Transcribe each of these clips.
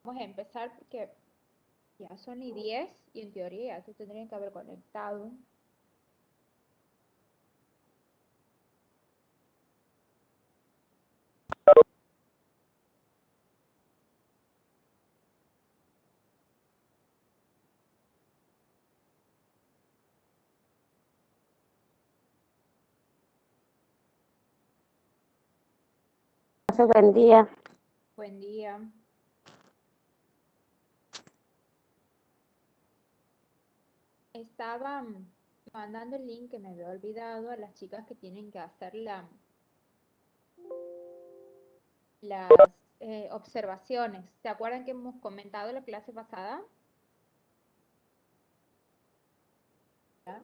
Vamos a empezar porque ya son y 10 y en teoría ya se tendrían que haber conectado. Buen día. Buen día. Estaba mandando el link que me había olvidado a las chicas que tienen que hacer las observaciones. ¿Se acuerdan que hemos comentado la clase pasada? ¿Ya?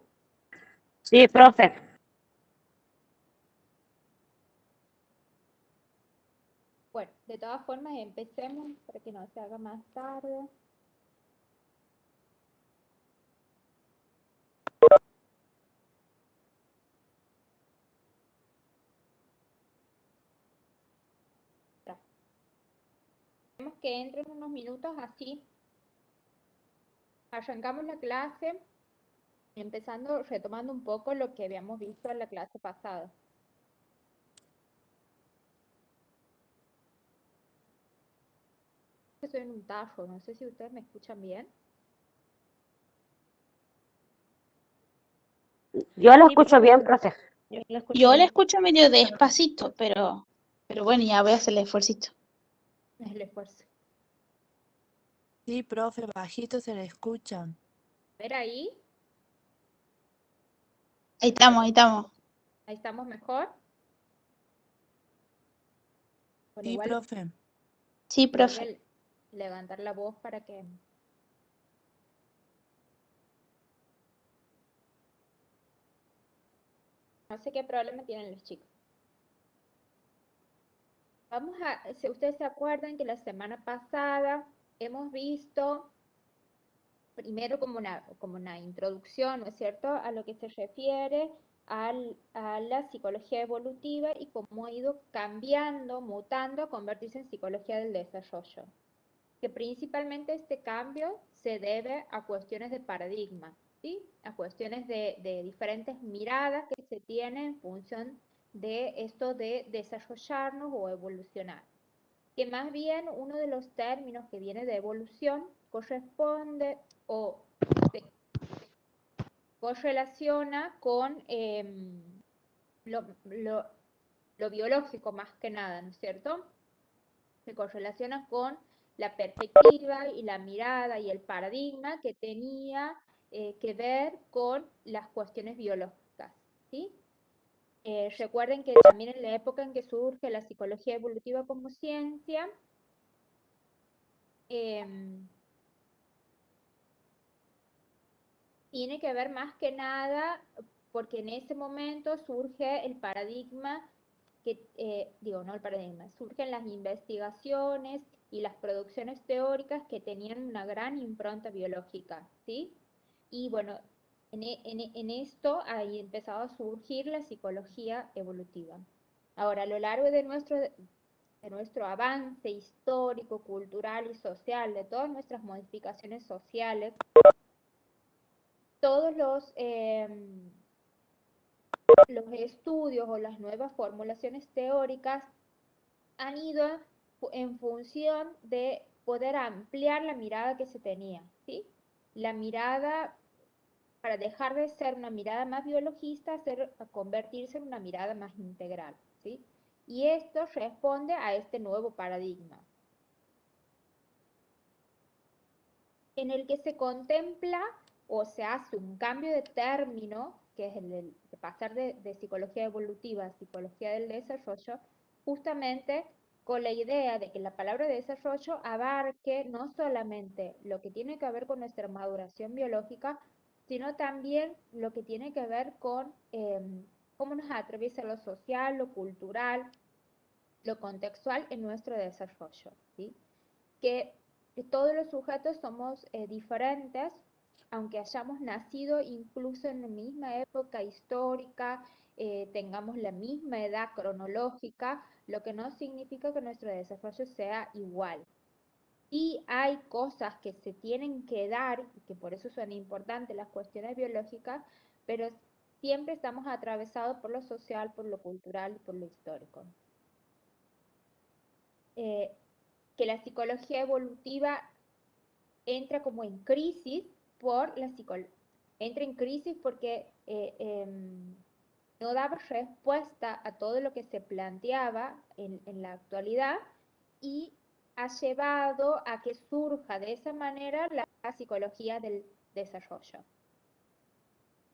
Sí, profe. Bueno, de todas formas empecemos para que no se haga más tarde. Queremos que entren unos minutos así. Arrancamos la clase empezando, retomando un poco lo que habíamos visto en la clase pasada. Estoy en un tajo, no sé si ustedes me escuchan bien. Yo lo Sí, escucho bien, profe. Yo la escucho medio despacito, pero bueno, ya voy a hacer el esfuercito. Es el esfuerzo. Sí, profe, bajito se le escuchan. Ver ahí, Ahí estamos, ahí estamos. ahí estamos mejor. Bueno, Sí, igual profe. Sí, voy profe. a levantar la voz para que... No sé qué problema tienen los chicos. Vamos a, si ustedes se acuerdan que la semana pasada hemos visto primero como una introducción, ¿no es cierto?, a lo que se refiere a la psicología evolutiva y cómo ha ido cambiando, mutando, a convertirse en psicología del desarrollo. Que principalmente este cambio se debe a cuestiones de paradigma, ¿sí? A cuestiones de diferentes miradas que se tienen en función de esto de desarrollarnos o evolucionar. Que más bien uno de los términos que viene de evolución corresponde o se correlaciona con lo biológico más que nada, ¿no es cierto? Se correlaciona con la perspectiva y la mirada y el paradigma que tenía que ver con las cuestiones biológicas, ¿sí? Recuerden que también en la época en que surge la psicología evolutiva como ciencia, tiene que ver más que nada porque en ese momento surge el paradigma no el paradigma, surgen las investigaciones y las producciones teóricas que tenían una gran impronta biológica, ¿sí? Y bueno, en esto ahí empezaba a surgir la psicología evolutiva. Ahora, a lo largo de nuestro avance histórico, cultural y social, de todas nuestras modificaciones sociales, todos los estudios o las nuevas formulaciones teóricas han ido en función de poder ampliar la mirada que se tenía, ¿sí? La mirada, para dejar de ser una mirada más biologista, a convertirse en una mirada más integral, ¿sí? Y esto responde a este nuevo paradigma, en el que se contempla o se hace un cambio de término, que es el de pasar de psicología evolutiva a psicología del desarrollo, justamente con la idea de que la palabra desarrollo abarque no solamente lo que tiene que ver con nuestra maduración biológica, sino también lo que tiene que ver con cómo nos atraviesa lo social, lo cultural, lo contextual en nuestro desarrollo, ¿sí? Que todos los sujetos somos diferentes, aunque hayamos nacido incluso en la misma época histórica, tengamos la misma edad cronológica, lo que no significa que nuestro desarrollo sea igual. sí hay cosas que se tienen que dar, y que por eso son importantes las cuestiones biológicas, pero siempre estamos atravesados por lo social, por lo cultural y por lo histórico. Que la psicología evolutiva entra como en crisis por entra en crisis porque no daba respuesta a todo lo que se planteaba en la actualidad y ha llevado a que surja de esa manera la psicología del desarrollo.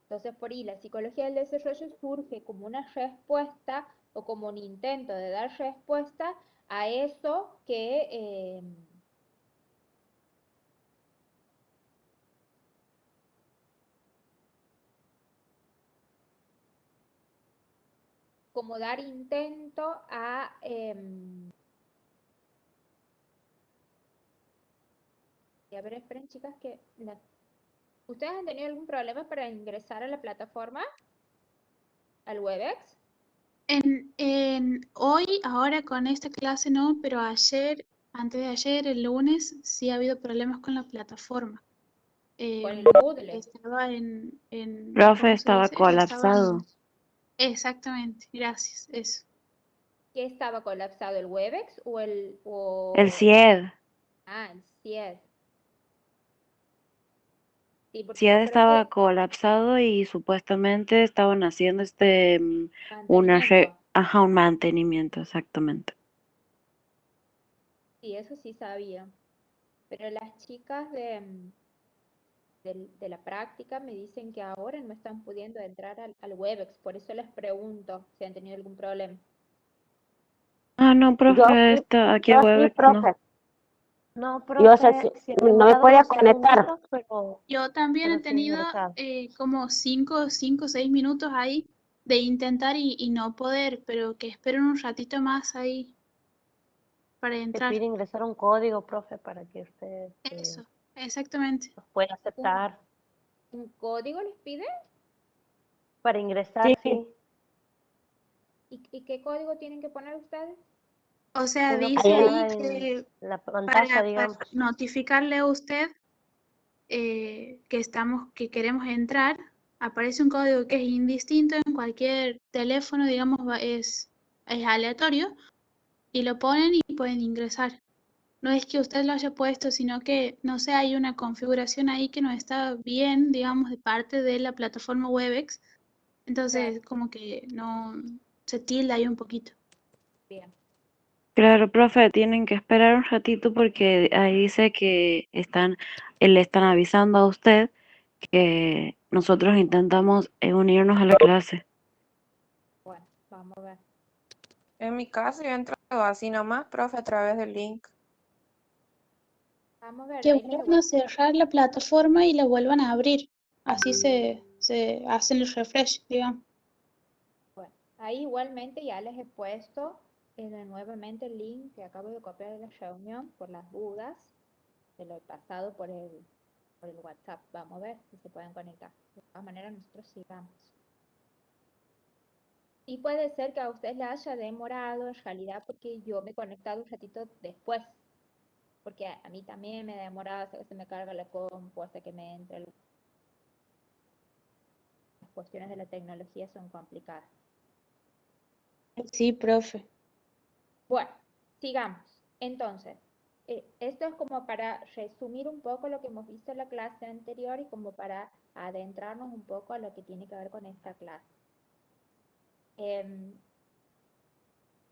Entonces, por ahí la psicología del desarrollo surge como una respuesta o como un intento de dar respuesta a eso que como dar intento a a ver, esperen chicas que ¿ustedes han tenido algún problema para ingresar a la plataforma? ¿Al Webex? Hoy, ahora con esta clase no, pero ayer, antes de ayer, el lunes, sí ha habido problemas con la plataforma. Con el Em, Moodle. Estaba Profe, ¿cómo se estaba dice? colapsado. Exactamente, gracias, eso. ¿Qué estaba colapsado? ¿El Webex o el El CIED. el CIED? Sí, porque CIED yo creo estaba que colapsado y supuestamente estaban haciendo mantenimiento. un mantenimiento, exactamente. Sí, eso sí sabía. Pero las chicas de la práctica me dicen que ahora no están pudiendo entrar al Webex. Por eso les pregunto si han tenido algún problema. Ah, no, Yo profe, sí, aquí Yo en sí, Webex no. profe. No, Yo, o sea, profe, sí ha no me demorado podía unos conectar. segunditos, Yo también he pero sí he tenido ingresado. como 5 o 6 minutos ahí de intentar y no poder, pero que esperen un ratito más ahí para Te entrar. pide ingresar un código, profe, para que usted Eso, exactamente. los pueda ¿Un, aceptar. un código les pide? Para ingresar, sí. ¿Y qué código tienen que poner ustedes? O sea, Uno que dice está ahí en que la pantalla, para digamos. notificarle a usted que queremos entrar, aparece un código que es indistinto en cualquier teléfono, digamos, es aleatorio, y lo ponen y pueden ingresar. No es que usted lo haya puesto, sino que, no sé, hay una configuración ahí que no está bien, digamos, de parte de la plataforma Webex. Entonces, como que no se tilda ahí un poquito. Bien. Claro, profe, tienen que esperar un ratito porque ahí dice que le están avisando a usted que nosotros intentamos unirnos a la clase. Bueno, vamos a ver. En mi caso, yo he entrado así nomás, profe, a través del link. Vamos a ver, Que ahí les vuelvan voy. a cerrar la plataforma y la vuelvan a abrir. Así se hacen el refresh, digamos. Bueno, ahí igualmente ya les he puesto nuevamente el link que acabo de copiar de la reunión por las dudas. Se lo he pasado por el WhatsApp. Vamos a ver si se pueden conectar. De todas maneras, nosotros sigamos. Y puede ser que a usted le haya demorado en realidad porque yo me he conectado un ratito después. Porque a mí también me demora hasta que se me carga la compu, hasta que me entre. Las cuestiones de la tecnología son complicadas. Sí, profe. Bueno, sigamos. Entonces, esto es como para resumir un poco lo que hemos visto en la clase anterior y como para adentrarnos un poco a lo que tiene que ver con esta clase.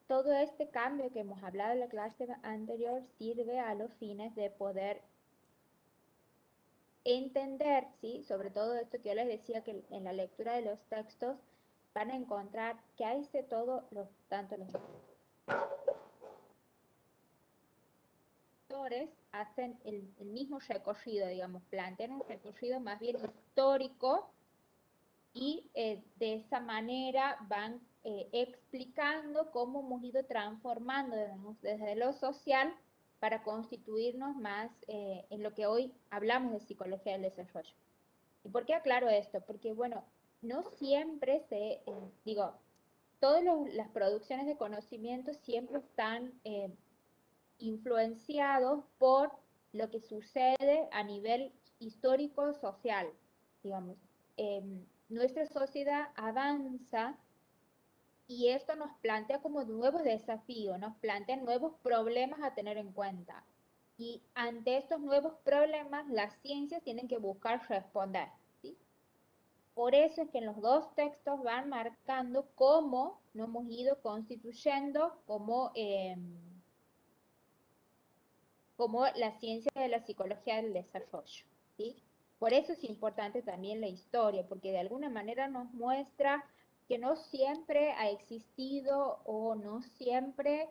Todo este cambio que hemos hablado en la clase anterior sirve a los fines de poder entender, ¿sí? Sobre todo esto que yo les decía que en la lectura de los textos van a encontrar que hay de todo, tanto los autores hacen el mismo recorrido, digamos, plantean un recorrido más bien histórico y de esa manera van explicando cómo hemos ido transformando, digamos, desde lo social para constituirnos más en lo que hoy hablamos de psicología del desarrollo. ¿Y por qué aclaro esto? Porque, bueno, no siempre digo, todas las producciones de conocimiento siempre están influenciados por lo que sucede a nivel histórico-social, digamos. Nuestra sociedad avanza y esto nos plantea como nuevos desafíos, nos plantea nuevos problemas a tener en cuenta. Y ante estos nuevos problemas, las ciencias tienen que buscar responder, ¿sí? Por eso es que en los dos textos van marcando cómo nos hemos ido constituyendo como la ciencia de la psicología del desarrollo, ¿sí? Por eso es importante también la historia, porque de alguna manera nos muestra que no siempre ha existido o no siempre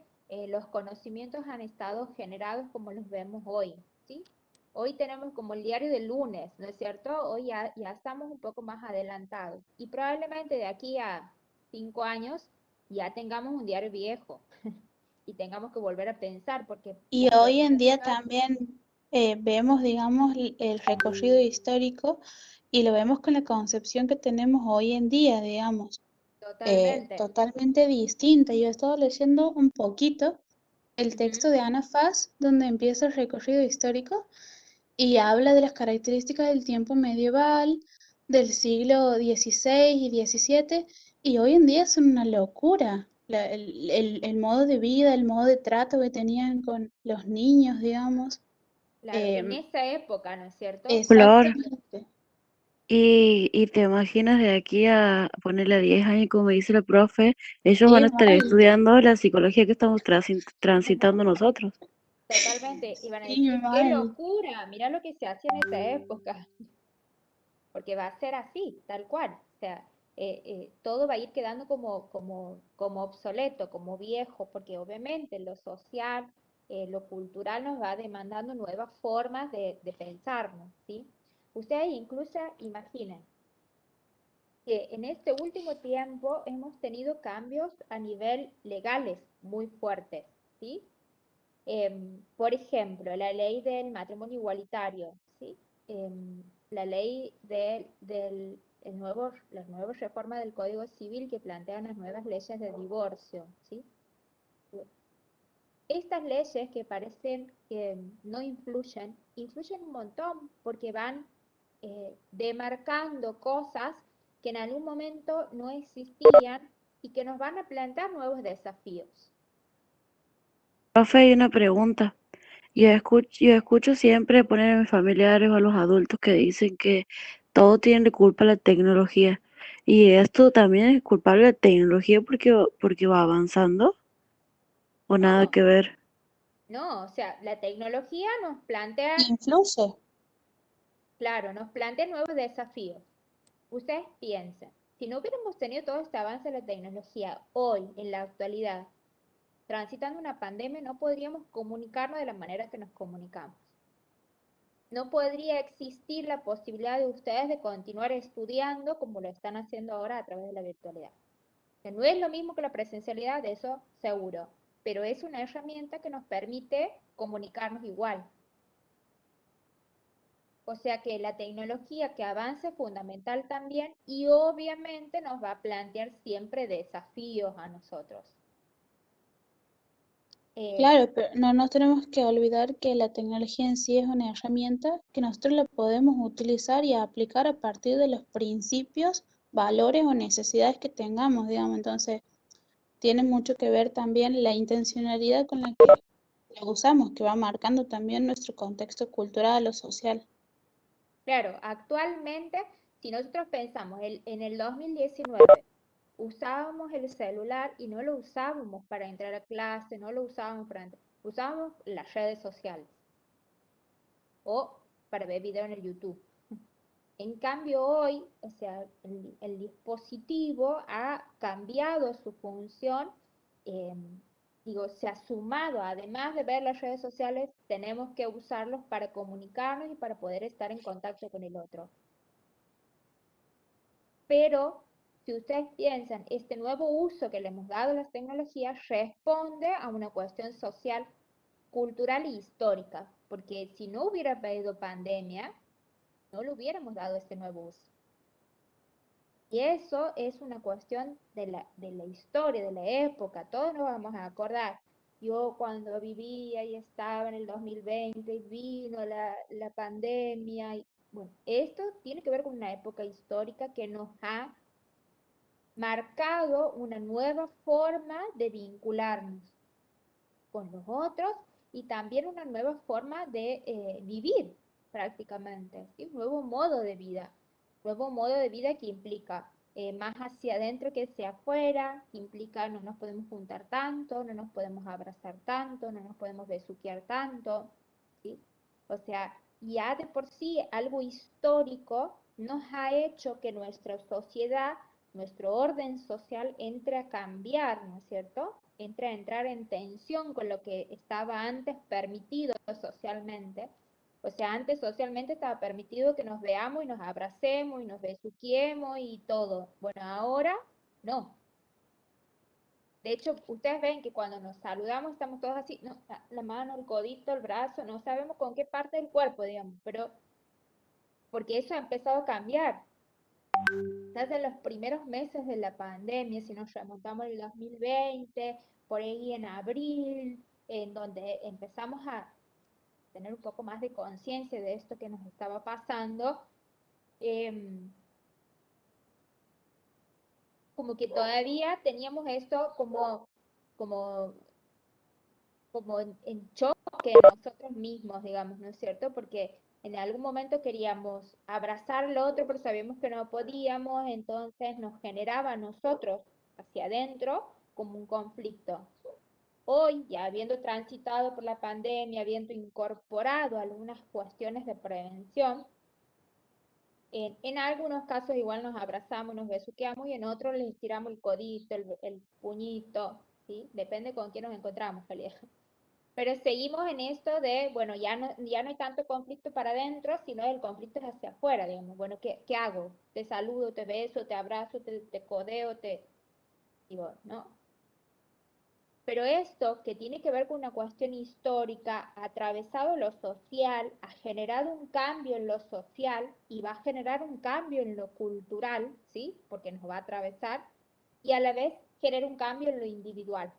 los conocimientos han estado generados como los vemos hoy, ¿sí? Hoy tenemos como el diario del lunes, ¿no es cierto? Hoy ya estamos un poco más adelantados y probablemente de aquí a 5 años ya tengamos un diario viejo y tengamos que volver a pensar porque Y las hoy en día profesoras, también vemos, digamos, el recorrido histórico y lo vemos con la concepción que tenemos hoy en día, digamos, totalmente. totalmente distinta. Yo he estado leyendo un poquito el texto Ujú. de Ana Fass, donde empieza el recorrido histórico y habla de las características del tiempo medieval, del siglo XVI y XVII, y hoy en día son una locura. El modo de vida, el modo de trato que tenían con los niños, digamos. Claro, en Em, esa época, ¿no es cierto? Flor, exactamente. y te imaginas de aquí a ponerle a 10 años, como dice la profe, ellos van Sí, a estar mal, estudiando la psicología que estamos transitando nosotros. Totalmente. Y van a sí, decir, qué mal. locura, mira lo que se hacía en esa época, porque va a ser así, tal cual. O sea, todo va a ir quedando como obsoleto, como viejo, porque obviamente lo social, lo cultural nos va demandando nuevas formas de pensarnos, ¿sí? Ustedes incluso imaginen que en este último tiempo hemos tenido cambios a nivel legales muy fuertes, ¿sí? Por ejemplo, la ley del matrimonio igualitario, ¿sí? La ley la nueva reforma del Código Civil que plantean las nuevas leyes de divorcio, ¿sí? Estas leyes que parecen que no influyen, influyen un montón porque van demarcando cosas que en algún momento no existían y que nos van a plantear nuevos desafíos. Profe, hay una pregunta. Sí. Yo escucho siempre poner a mis familiares o a los adultos que dicen que todo tiene culpa la tecnología. Y esto también es culpable de la tecnología porque va avanzando o nada No, que ver. no, o sea, la tecnología nos plantea, Influye. claro, nos plantea nuevos desafíos. Ustedes piensen, si no hubiéramos tenido todo este avance de la tecnología hoy, en la actualidad, transitando una pandemia, no podríamos comunicarnos de la manera que nos comunicamos. No podría existir la posibilidad de ustedes de continuar estudiando como lo están haciendo ahora a través de la virtualidad. Que no es lo mismo que la presencialidad, de eso seguro, pero es una herramienta que nos permite comunicarnos igual. O sea que la tecnología que avance es fundamental también y obviamente nos va a plantear siempre desafíos a nosotros. Eh, Claro, pero no nos tenemos que olvidar que la tecnología en sí es una herramienta que nosotros la podemos utilizar y aplicar a partir de los principios, valores o necesidades que tengamos, digamos. Entonces, tiene mucho que ver también la intencionalidad con la que la usamos, que va marcando también nuestro contexto cultural o social. claro, actualmente, si nosotros pensamos en el 2019, usábamos el celular y no lo usábamos para entrar a clase, no lo usábamos usábamos las redes sociales o para ver video en el YouTube. En cambio hoy, o sea, el dispositivo ha cambiado su función, eh, digo, se ha sumado, además de ver las redes sociales, tenemos que usarlos para comunicarnos y para poder estar en contacto con el otro. Pero si ustedes piensan, este nuevo uso que le hemos dado a las tecnologías responde a una cuestión social, cultural y histórica, porque si no hubiera habido pandemia, no le hubiéramos dado este nuevo uso. Y eso es una cuestión de la historia, de la época, todos nos vamos a acordar. yo cuando vivía y estaba en el 2020 y vino la pandemia. Y, bueno, esto tiene que ver con una época histórica que nos ha marcado una nueva forma de vincularnos con los otros y también una nueva forma de vivir prácticamente, ¿sí? Un nuevo modo de vida que implica más hacia adentro que hacia afuera, que implica no nos podemos juntar tanto, no nos podemos abrazar tanto, no nos podemos besuquear tanto, ¿sí? O sea, ya de por sí algo histórico nos ha hecho que nuestra sociedad, nuestro orden social entre a cambiar, ¿no es cierto? Entre a entrar en tensión con lo que estaba antes permitido socialmente. O sea, antes socialmente estaba permitido que nos veamos y nos abracemos y nos besuquemos y todo. Bueno, ahora no. De hecho, ustedes ven que cuando nos saludamos estamos todos así, no, la mano, el codito, el brazo, no sabemos con qué parte del cuerpo, digamos, pero porque eso ha empezado a cambiar. Desde los primeros meses de la pandemia, si nos remontamos al 2020, por ahí en abril, en donde empezamos a tener un poco más de conciencia de esto que nos estaba pasando, como que todavía teníamos esto como, como en choque nosotros mismos, digamos, ¿no es cierto? Porque en algún momento queríamos abrazar al otro, pero sabíamos que no podíamos, entonces nos generaba a nosotros hacia adentro como un conflicto. Hoy, ya habiendo transitado por la pandemia, habiendo incorporado algunas cuestiones de prevención, en algunos casos igual nos abrazamos, nos besuqueamos y en otros les estiramos el codito, el puñito, ¿sí? Depende con quién nos encontramos, Jalía. Pero seguimos en esto de, bueno, ya no hay tanto conflicto para adentro, sino el conflicto es hacia afuera, digamos. Bueno, ¿qué hago? Te saludo, te beso, te abrazo, te codeo, digo, ¿no? Pero esto, que tiene que ver con una cuestión histórica, ha atravesado lo social, ha generado un cambio en lo social y va a generar un cambio en lo cultural, ¿sí? Porque nos va a atravesar, y a la vez genera un cambio en lo individual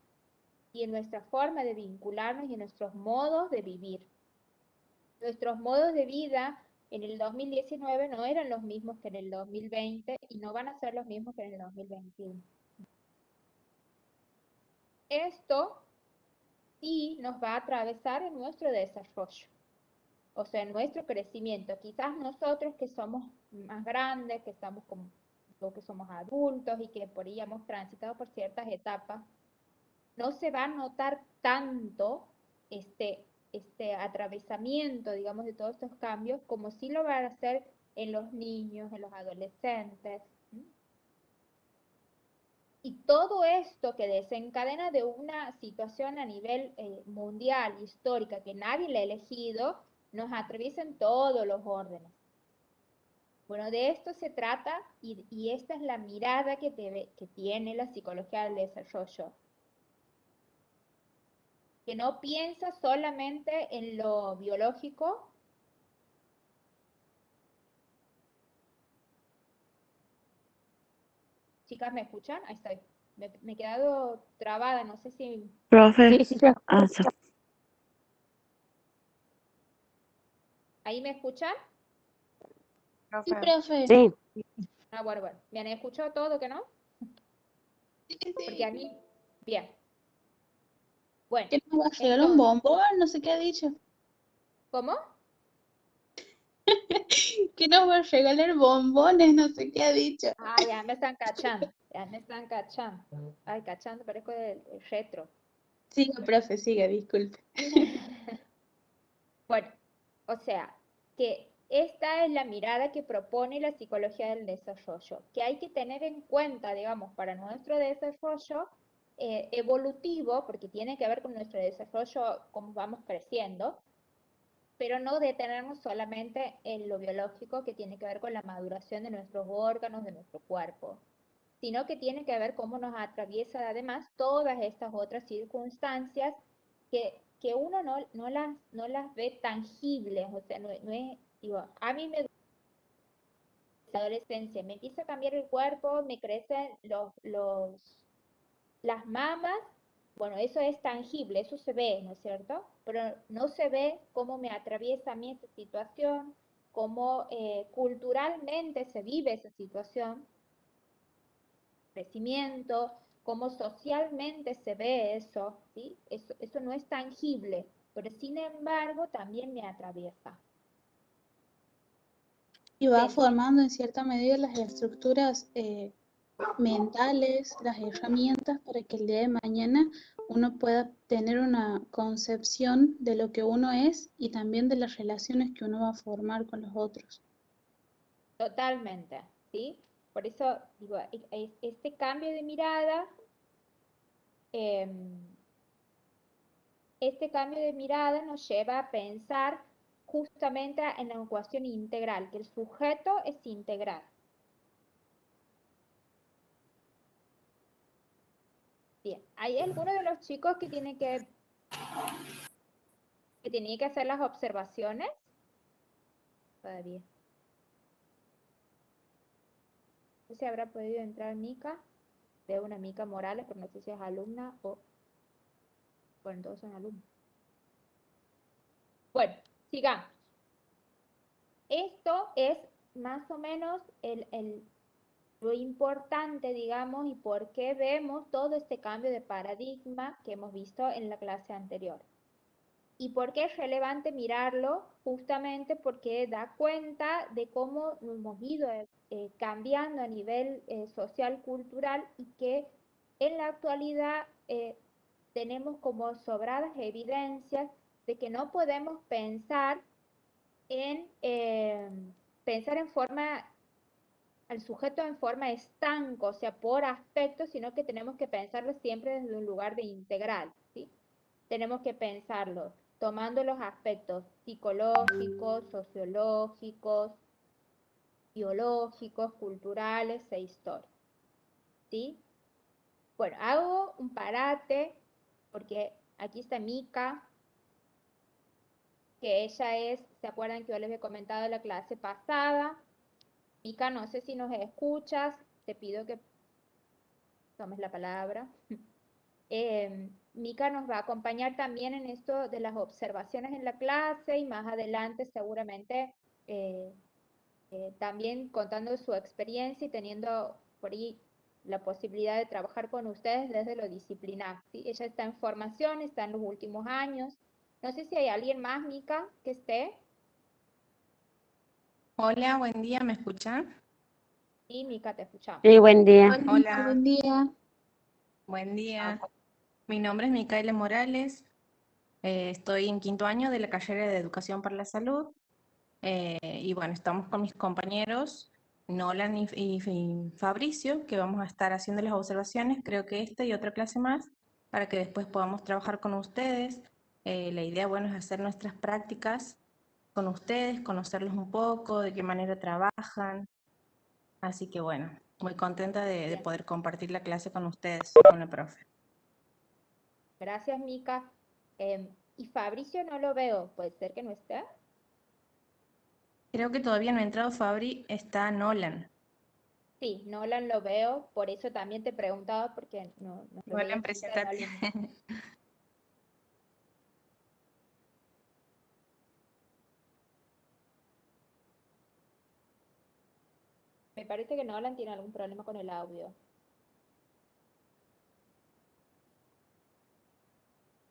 y en nuestra forma de vincularnos y en nuestros modos de vivir. Nuestros modos de vida en el 2019 no eran los mismos que en el 2020 y no van a ser los mismos que en el 2021. Esto sí nos va a atravesar en nuestro desarrollo, o sea, en nuestro crecimiento. Quizás nosotros que somos más grandes, que estamos como, o que somos adultos y que por ahí hemos transitado por ciertas etapas, no se va a notar tanto este atravesamiento, digamos, de todos estos cambios, como sí lo van a hacer en los niños, en los adolescentes. Y todo esto que desencadena de una situación a nivel mundial, histórica, que nadie le ha elegido, nos atraviesa en todos los órdenes. Bueno, de esto se trata y esta es la mirada que tiene la psicología del desarrollo, que no piensa solamente en lo biológico. Chicas, ¿me escuchan? Ahí estoy. Me he quedado trabada, no sé si... Profe, Sí, sí, ya. ¿Ahí me escuchan? Sí, Profe. profe. Sí, Ah, bueno. ¿Me han escuchado todo que no? Porque a mí... Bien. Bueno, ¿Que nos va a regalar un entonces, bombón? No sé qué ha dicho. ¿cómo? Que nos va a regalar bombones, no sé qué ha dicho. Ah, ya me están cachando. Ya me están cachando. Ay, cachando, parezco del retro. Siga, profe, siga, disculpe. Bueno, o sea, que esta es la mirada que propone la psicología del desarrollo, que hay que tener en cuenta, digamos, para nuestro desarrollo evolutivo, porque tiene que ver con nuestro desarrollo, cómo vamos creciendo, pero no detenernos solamente en lo biológico, que tiene que ver con la maduración de nuestros órganos, de nuestro cuerpo, sino que tiene que ver cómo nos atraviesa además todas estas otras circunstancias que uno no las ve tangibles, o sea, no es, digo, a mí me la adolescencia, me empieza a cambiar el cuerpo, me crecen las mamas, Bueno, eso es tangible, eso se ve, ¿no es cierto? Pero no se ve cómo me atraviesa a mí esa situación, cómo culturalmente se vive esa situación, crecimiento, cómo socialmente se ve eso, ¿sí? Eso no es tangible, pero sin embargo también me atraviesa. Y va Sentí- formando en cierta medida las estructuras mentales, las herramientas para que el día de mañana uno pueda tener una concepción de lo que uno es y también de las relaciones que uno va a formar con los otros. Totalmente, ¿sí? Por eso digo, este cambio de mirada, em, este cambio de mirada nos lleva a pensar justamente en la ecuación integral, que el sujeto es integral. Bien, ¿hay alguno de los chicos que tiene que tenía que hacer las observaciones? Todavía. No sé si habrá podido entrar Mica. Veo una Mica Morales, pero no sé si es alumna o... Bueno, todos son alumnos. Bueno, sigamos. Esto es más o menos lo importante, digamos, y por qué vemos todo este cambio de paradigma que hemos visto en la clase anterior. ¿Y por qué es relevante mirarlo? Justamente porque da cuenta de cómo hemos ido cambiando a nivel social, cultural y que en la actualidad tenemos como sobradas evidencias de que no podemos pensar en forma al sujeto en forma estanco, o sea, por aspecto, sino que tenemos que pensarlo siempre desde un lugar de integral, ¿sí? Tenemos que pensarlo tomando los aspectos psicológicos, sociológicos, biológicos, culturales e históricos, ¿sí? Bueno, hago un parate porque aquí está Mica, que ella es, ¿se acuerdan que yo les había comentado en la clase pasada? Mica, no sé si nos escuchas, te pido que tomes la palabra. Mica nos va a acompañar también en esto de las observaciones en la clase y más adelante seguramente eh, también contando su experiencia y teniendo por ahí la posibilidad de trabajar con ustedes desde lo disciplinar, ¿sí? Ella está en formación, está en los últimos años. No sé si hay alguien más, Mica, que esté. Hola, buen día, ¿me escuchan? Sí, Mica, te escuchamos. Sí, buen día. Hola, Mica, Hola. buen día. Buen día. Mi nombre es Micaela Morales. Estoy en quinto año de la carrera de Educación para la Salud. Y bueno, estamos con mis compañeros Nolan y Fabricio, que vamos a estar haciendo las observaciones, creo que esta y otra clase más, para que después podamos trabajar con ustedes. La idea, bueno, es hacer nuestras prácticas con ustedes, conocerlos un poco, de qué manera trabajan. Así que bueno, muy contenta de Bien. poder compartir la clase con ustedes, con el profe. Gracias, Mica. Y Fabricio no lo veo, puede ser que no esté. Creo que todavía no ha entrado Fabri, está Nolan. Sí, Nolan lo veo, por eso también te preguntaba porque no lo veía Nolan, aquí en preséntate. alumno. Me parece que Nolan tiene algún problema con el audio.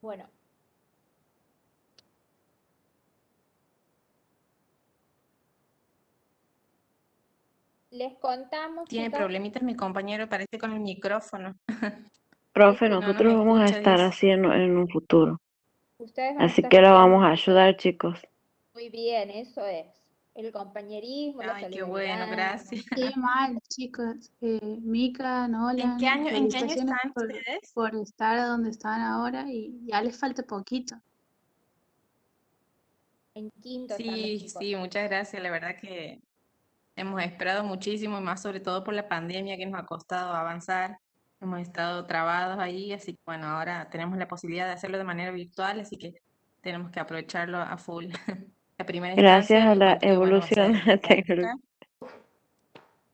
Bueno. Les contamos, Tiene chicas. problemitas mi compañero, parece con el micrófono. Profe, No nos nosotros vamos a escucha, estar dice. haciendo en un futuro. Ustedes van a Así estar que lo haciendo vamos a ayudar, chicos. muy bien, eso es. El compañerismo, la Ay, qué bueno, solidaridad. gracias. Qué mal, chicos. Mica, ¿En qué Nolan, año felicitaciones están ustedes? por estar donde están ahora y ya les falta poquito. En quinto están los Sí, chicos. sí, muchas gracias. La verdad que hemos esperado muchísimo y más sobre todo por la pandemia que nos ha costado avanzar. Hemos estado trabados ahí, así que bueno, ahora tenemos la posibilidad de hacerlo de manera virtual, así que tenemos que aprovecharlo a full. La primera Gracias instancia, a la igual que bueno, va a evolución de ser la práctica. tecnología.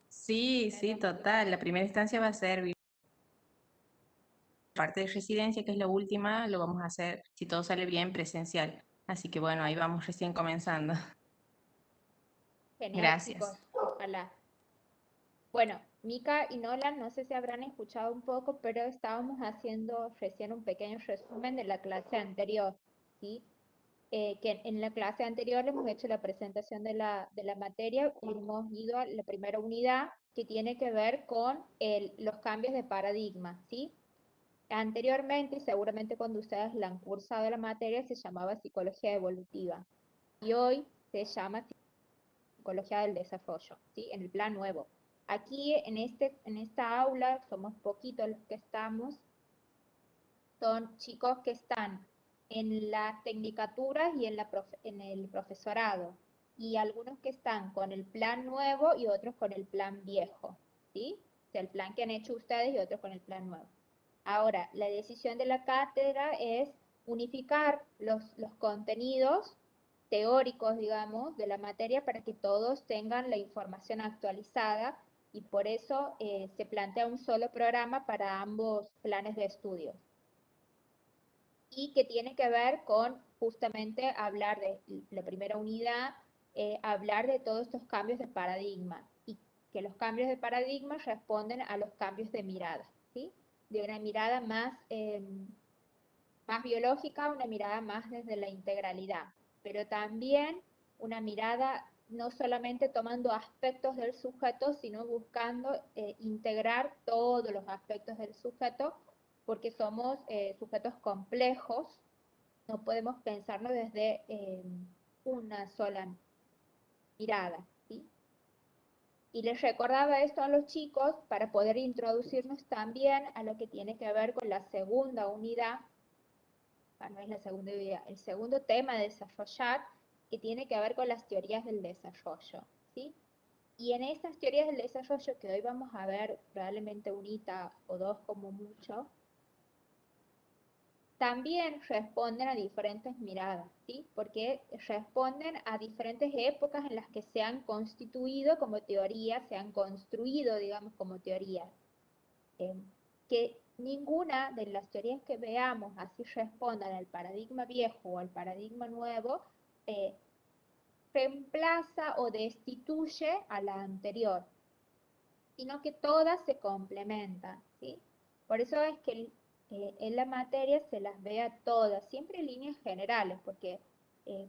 Sí, sí, total. La primera instancia va a ser parte de residencia, que es la última, lo vamos a hacer, si todo sale bien, presencial. Así que bueno, ahí vamos recién comenzando. Genial, Gracias. chicos, ojalá. Bueno, Mica y Nolan, no sé si habrán escuchado un poco, pero estábamos haciendo recién un pequeño resumen de la clase anterior, ¿sí? Que en la clase anterior hemos hecho la presentación de la materia y hemos ido a la primera unidad que tiene que ver con los cambios de paradigma, ¿sí? Anteriormente, y seguramente cuando ustedes la han cursado la materia, se llamaba psicología evolutiva y hoy se llama psicología del desarrollo, ¿sí? En el plan nuevo. Aquí en esta aula somos poquitos los que estamos, son chicos que están en las tecnicaturas y en el profesorado, y algunos que están con el plan nuevo y otros con el plan viejo, ¿sí? O sea, el plan que han hecho ustedes y otros con el plan nuevo. Ahora, la decisión de la cátedra es unificar los contenidos teóricos, digamos, de la materia para que todos tengan la información actualizada y por eso se plantea un solo programa para ambos planes de estudio y que tiene que ver con justamente hablar de la primera unidad, hablar de todos estos cambios de paradigma y que los cambios de paradigma responden a los cambios de mirada, ¿sí? De una mirada más biológica a una mirada más desde la integralidad, pero también una mirada no solamente tomando aspectos del sujeto, sino buscando integrar todos los aspectos del sujeto, porque somos sujetos complejos, no podemos pensarlo desde una sola mirada, ¿sí? Y les recordaba esto a los chicos para poder introducirnos también a lo que tiene que ver con la segunda unidad, no es la segunda unidad, el segundo tema de desarrollar, que tiene que ver con las teorías del desarrollo, ¿sí? Y en estas teorías del desarrollo, que hoy vamos a ver probablemente unita o dos como mucho, también responden a diferentes miradas, ¿sí? Porque responden a diferentes épocas en las que se han constituido como teorías, se han construido, digamos, como teorías. Que ninguna de las teorías que veamos así respondan al paradigma viejo o al paradigma nuevo, reemplaza o destituye a la anterior, sino que todas se complementan, ¿sí? Por eso es que en la materia se las vea todas, siempre en líneas generales, porque eh,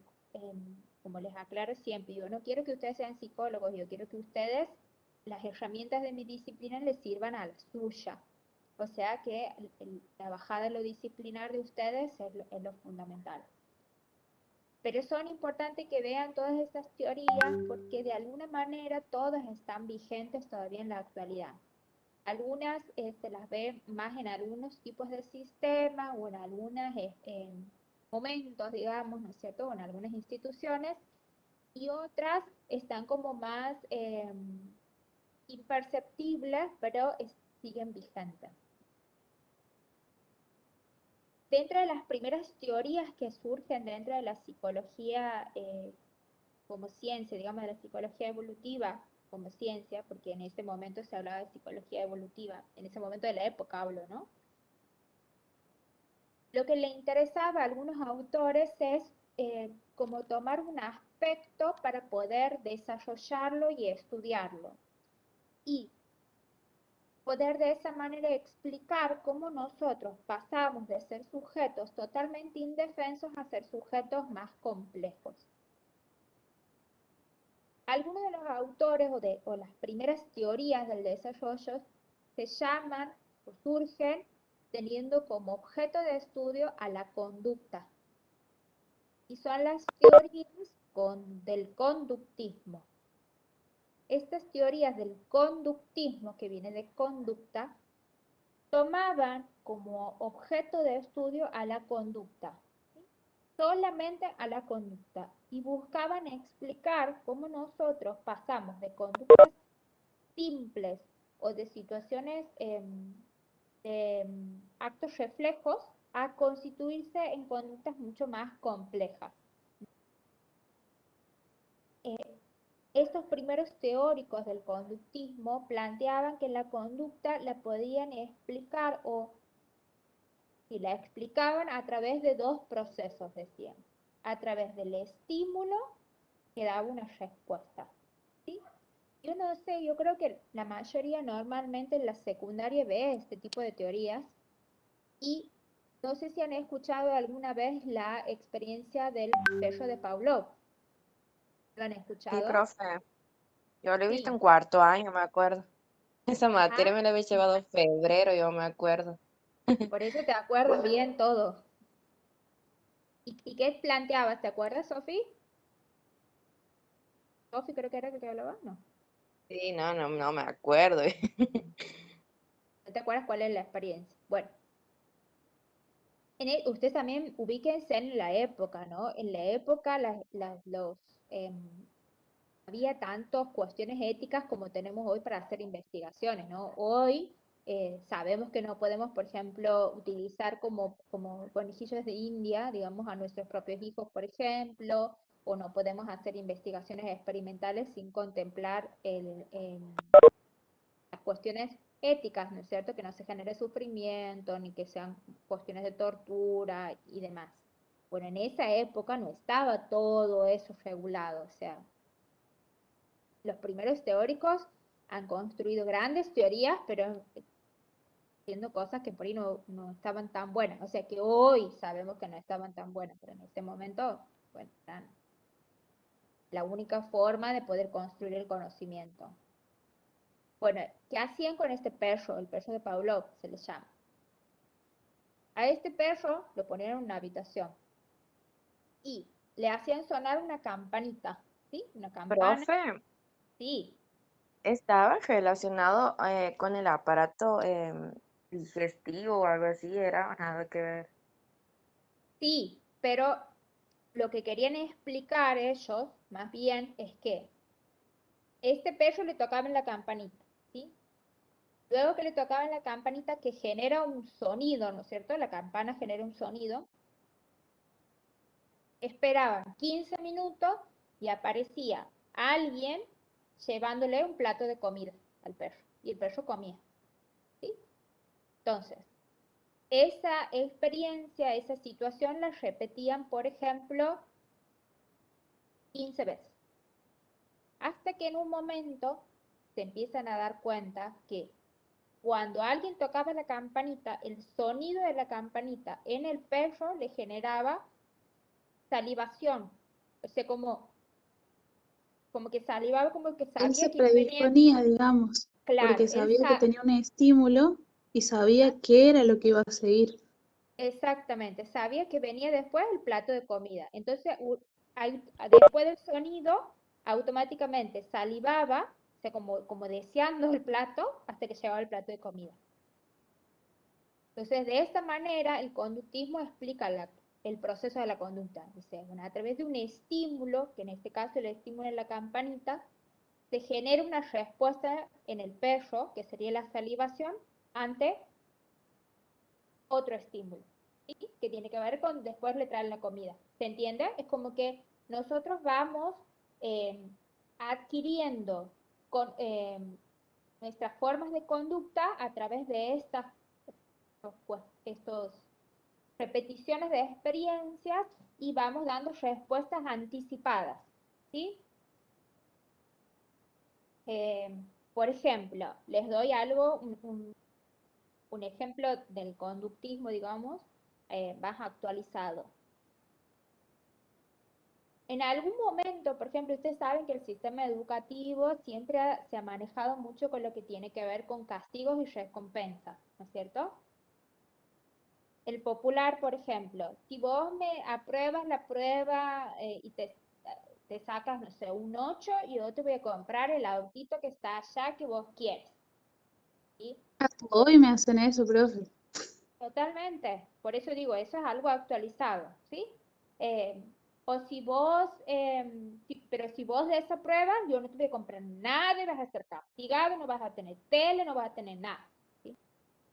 como les aclaro siempre, yo no quiero que ustedes sean psicólogos, yo quiero que ustedes, las herramientas de mi disciplina les sirvan a la suya. O sea que la bajada de lo disciplinar de ustedes es lo fundamental. Pero son importantes que vean todas estas teorías porque de alguna manera todas están vigentes todavía en la actualidad. Algunas se las ve más en algunos tipos de sistemas o en algunos momentos, digamos, ¿no es cierto?, o en algunas instituciones, y otras están como más imperceptibles, pero siguen vigentes. Dentro de las primeras teorías que surgen dentro de la psicología como ciencia, digamos, de la psicología evolutiva como ciencia, porque en ese momento se hablaba de psicología evolutiva, en ese momento de la época hablo, ¿no? Lo que le interesaba a algunos autores es como tomar un aspecto para poder desarrollarlo y estudiarlo. Y poder de esa manera explicar cómo nosotros pasamos de ser sujetos totalmente indefensos a ser sujetos más complejos. Algunos de los autores o las primeras teorías del desarrollo se llaman o surgen teniendo como objeto de estudio a la conducta. Y son las teorías del conductismo. Estas teorías del conductismo, que viene de conducta, tomaban como objeto de estudio a la conducta, ¿sí? Solamente a la conducta, y buscaban explicar cómo nosotros pasamos de conductas simples o de situaciones de actos reflejos a constituirse en conductas mucho más complejas. Estos primeros teóricos del conductismo planteaban que la conducta la podían explicar o Y la explicaban a través de dos procesos, decían. A través del estímulo que daba una respuesta. ¿Sí? Yo no sé, yo creo que la mayoría normalmente en la secundaria ve este tipo de teorías y no sé si han escuchado alguna vez la experiencia del perro de Pavlov. ¿Lo han Sí, escuchado? profe. Yo lo he visto Sí. en cuarto año, me acuerdo. Esa materia Ajá. me la había llevado en febrero, yo me acuerdo. Por eso te acuerdas bien todo. ¿Y qué planteabas? ¿Te acuerdas, Sofi? Sofi creo que era que hablaba, no. Sí, no me acuerdo. ¿No te acuerdas cuál es la experiencia? Bueno, ustedes también ubíquense en la época, ¿no? En la época em, había tantas cuestiones éticas como tenemos hoy para hacer investigaciones, ¿no? Hoy sabemos que no podemos, por ejemplo, utilizar como conejillos de India, digamos, a nuestros propios hijos, por ejemplo, o no podemos hacer investigaciones experimentales sin contemplar las cuestiones éticas, ¿no es cierto? Que no se genere sufrimiento, ni que sean cuestiones de tortura y demás. Bueno, en esa época no estaba todo eso regulado, o sea, los primeros teóricos han construido grandes teorías, pero haciendo cosas que por ahí no estaban tan buenas. O sea que hoy sabemos que no estaban tan buenas, pero en ese momento, bueno, eran la única forma de poder construir el conocimiento. Bueno, ¿qué hacían con este perro? El perro de Pavlov se le llama. A este perro lo ponían en una habitación y le hacían sonar una campanita, ¿sí? Una campana, Profe, sí, estaba relacionado con el aparato digestivo o algo así, era nada que ver. sí, pero lo que querían explicar ellos, más bien, es que este perro le tocaba en la campanita, ¿sí? Luego que le tocaba en la campanita que genera un sonido, ¿no es cierto? La campana genera un sonido. Esperaban 15 minutos y aparecía alguien llevándole un plato de comida al perro. Y el perro comía, ¿sí? Entonces, esa experiencia, esa situación la repetían, por ejemplo, 15 veces. Hasta que en un momento se empiezan a dar cuenta que cuando alguien tocaba la campanita, el sonido de la campanita en el perro le generaba salivación. O sea, como que salivaba, como que Él sabía se que venía, predisponía, digamos, claro, porque sabía que tenía un estímulo y sabía qué era lo que iba a seguir. exactamente, sabía que venía después el plato de comida. Entonces, después del sonido, automáticamente salivaba, o sea, como deseando el plato hasta que llegaba el plato de comida. Entonces, de esta manera, el conductismo explica el proceso de la conducta. Dice, bueno, a través de un estímulo, que en este caso el estímulo es la campanita, se genera una respuesta en el perro, que sería la salivación, ante otro estímulo, ¿sí? Que tiene que ver con después le traen la comida. ¿Se entiende? Es como que nosotros vamos eh, adquiriendo nuestras formas de conducta a través de estos repeticiones de experiencias y vamos dando respuestas anticipadas, ¿sí? Eh, por ejemplo, les doy algo, un ejemplo del conductismo, digamos, más actualizado. En algún momento, por ejemplo, ustedes saben que el sistema educativo siempre se ha manejado mucho con lo que tiene que ver con castigos y recompensas, ¿no es cierto? El popular, por ejemplo, si vos me apruebas la prueba y te sacas, no sé, un 8, yo te voy a comprar el autito que está allá que vos quieres. ¿Sí? Hasta hoy me hacen eso, profe. Totalmente. Por eso digo, eso es algo actualizado, ¿sí? Eh, o si vos, pero si vos desapruebas, yo no te voy a comprar nada y vas a ser castigado, no vas a tener tele, no vas a tener nada, ¿sí?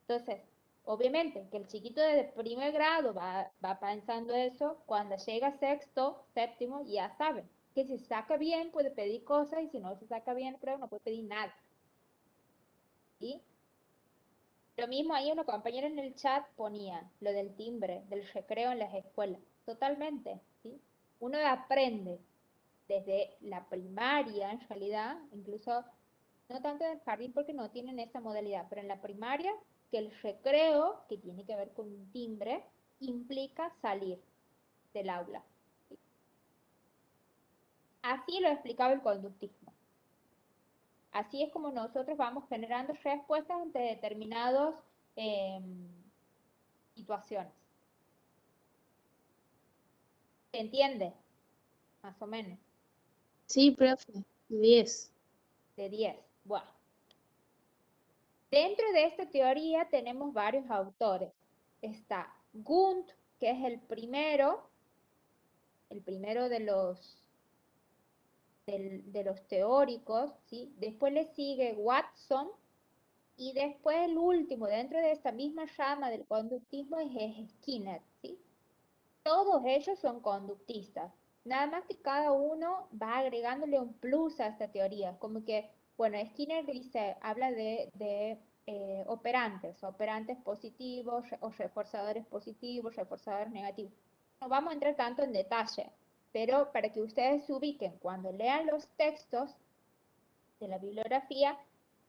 Entonces, obviamente que el chiquito de primer grado va pensando eso, cuando llega a sexto, séptimo, ya sabe que si se saca bien puede pedir cosas y si no se saca bien, pero no puede pedir nada, ¿sí? Lo mismo ahí una compañera en el chat ponía lo del timbre, del recreo en las escuelas. Totalmente, ¿sí? Uno aprende desde la primaria, en realidad, incluso no tanto en el jardín porque no tienen esa modalidad, pero en la primaria, que el recreo, que tiene que ver con un timbre, implica salir del aula. ¿Sí? Así lo explicaba el conductismo. Así es como nosotros vamos generando respuestas ante determinadas situaciones. ¿Se entiende? Más o menos. Sí, profe, 10. De 10. Bueno. Dentro de esta teoría tenemos varios autores. Está Gunt, que es el primero de los teóricos, ¿sí? Después le sigue Watson y después el último dentro de esta misma rama del conductismo es Skinner, ¿sí? Todos ellos son conductistas, nada más que cada uno va agregándole un plus a esta teoría, como que, bueno, Skinner habla de operantes positivos o reforzadores positivos, reforzadores negativos. No vamos a entrar tanto en detalle, pero para que ustedes se ubiquen cuando lean los textos de la bibliografía,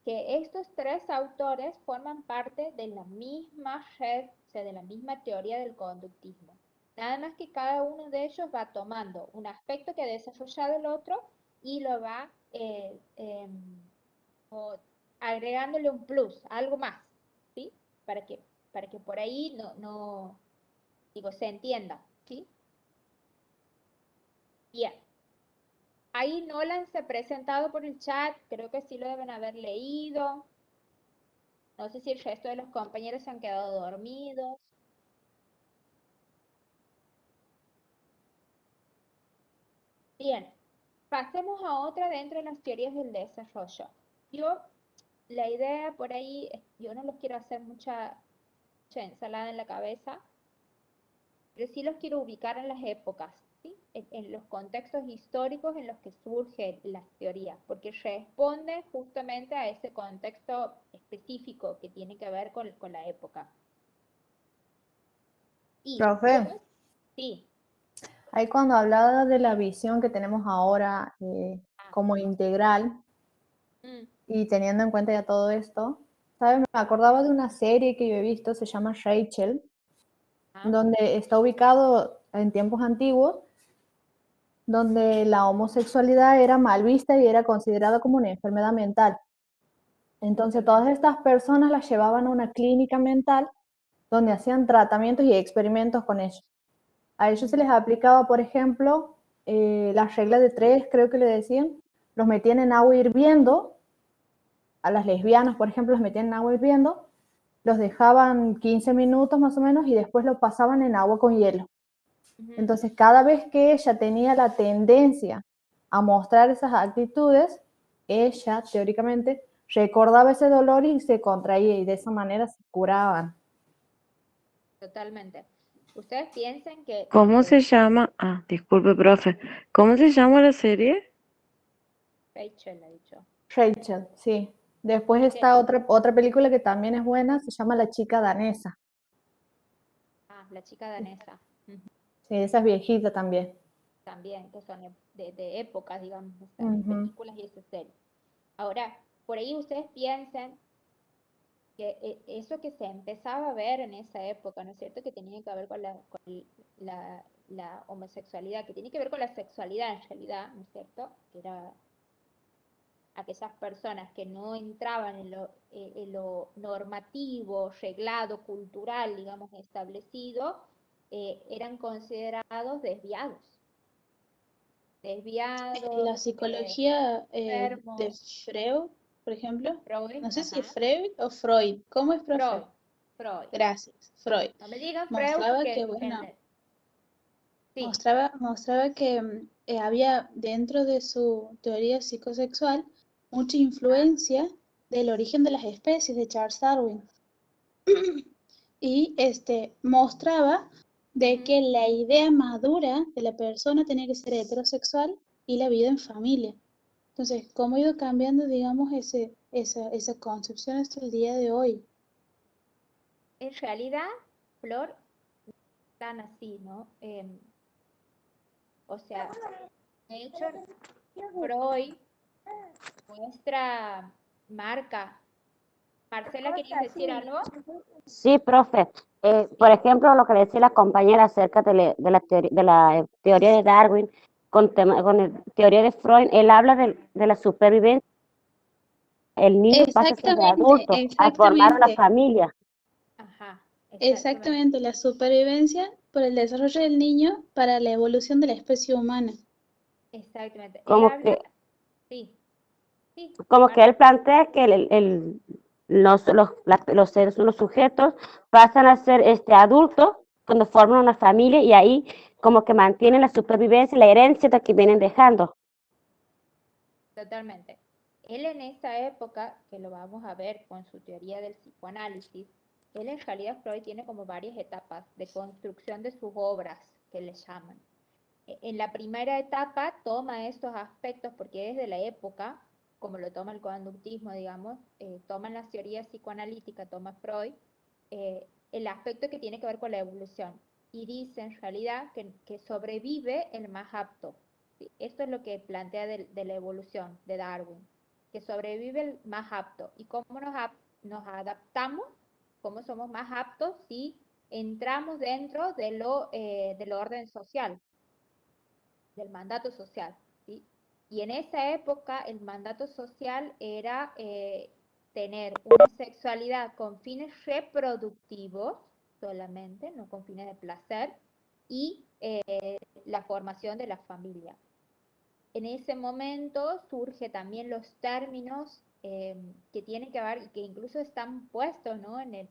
que estos tres autores forman parte de la misma red, o sea, de la misma teoría del conductismo. Nada más que cada uno de ellos va tomando un aspecto que ha desarrollado el otro y lo va agregándole un plus, algo más, ¿sí? Para que por ahí digo, se entienda, ¿sí? Bien. Ahí Nolan se ha presentado por el chat, creo que sí lo deben haber leído. No sé si el resto de los compañeros se han quedado dormidos. Bien, pasemos a otra dentro de las teorías del desarrollo. La idea por ahí, yo no los quiero hacer mucha ensalada en la cabeza, pero sí los quiero ubicar en las épocas, ¿sí? En los contextos históricos en los que surgen las teorías, porque responde justamente a ese contexto específico que tiene que ver con la época. Y, Profe, sí, ahí cuando hablaba de la visión que tenemos ahora como integral y teniendo en cuenta ya todo esto, ¿sabes? Me acordaba de una serie que yo he visto, se llama Rachel, donde está ubicado en tiempos antiguos, donde la homosexualidad era mal vista y era considerada como una enfermedad mental. Entonces todas estas personas las llevaban a una clínica mental donde hacían tratamientos y experimentos con ellos. A ellos se les aplicaba, por ejemplo, la regla de 3, creo que le decían, los metían en agua hirviendo, a las lesbianas, por ejemplo, los metían en agua hirviendo, los dejaban 15 minutos más o menos y después los pasaban en agua con hielo. Entonces, cada vez que ella tenía la tendencia a mostrar esas actitudes, ella, teóricamente, recordaba ese dolor y se contraía y de esa manera se curaban. totalmente. Ustedes piensen que... ¿Cómo se llama? Ah, disculpe, profe. ¿Cómo se llama la serie? Rachel ha dicho. Rachel, sí. Después está otra película que también es buena, se llama La chica danesa. Ah, La chica danesa. Sí, esa es viejita también. También, que son de épocas, digamos, Películas y esas series. Ahora, por ahí ustedes piensen que eso que se empezaba a ver en esa época, ¿no es cierto? Que tenía que ver con la homosexualidad, que tiene que ver con la sexualidad en realidad, ¿no es cierto? Que era aquellas personas que no entraban en lo normativo, reglado, cultural, digamos, establecido, eran considerados desviados. La psicología de enfermos. Freud, por ejemplo. Freud, No sé si ajá. Freud o Freud. ¿Cómo es, profe? Freud. Gracias, Freud. No me digan Freud Mostraba porque que, bueno, sí. mostraba que había dentro de su teoría psicosexual mucha influencia del origen de las especies de Charles Darwin. Y mostraba de que la idea madura de la persona tenía que ser heterosexual y la vida en familia. Entonces, ¿cómo ha ido cambiando, digamos, esa concepción hasta el día de hoy? En realidad, Flor, no es tan así, ¿no? O sea, de hecho, Freud, nuestra marca. Marcela, ¿querías decir algo? Sí, profe. Por ejemplo, lo que le decía la compañera acerca de la teoría de Darwin con la teoría de Freud, él habla de la supervivencia. El niño pasa a ser de adulto, a formar una familia. Ajá, Exactamente, la supervivencia por el desarrollo del niño para la evolución de la especie humana. Exactamente. Él Como habla, que, sí, sí, como que él plantea que los seres, los sujetos pasan a ser adultos cuando forman una familia y ahí como que mantienen la supervivencia, la herencia de que vienen dejando. totalmente. Él en esa época, que lo vamos a ver con su teoría del psicoanálisis, él en realidad Freud tiene como varias etapas de construcción de sus obras, que le llaman. En la primera etapa toma estos aspectos, porque desde la época, como lo toma el conductismo, digamos, toman las teorías psicoanalíticas, toma Freud, el aspecto que tiene que ver con la evolución. Y dice en realidad que sobrevive el más apto. ¿Sí? Esto es lo que plantea de la evolución de Darwin, que sobrevive el más apto. ¿Y cómo nos adaptamos? ¿Cómo somos más aptos si entramos dentro del orden social, del mandato social? ¿Sí? Y en esa época el mandato social era tener una sexualidad con fines reproductivos solamente, no con fines de placer, y la formación de la familia. En ese momento surgen también los términos que tienen que ver y que incluso están puestos, ¿no?, en el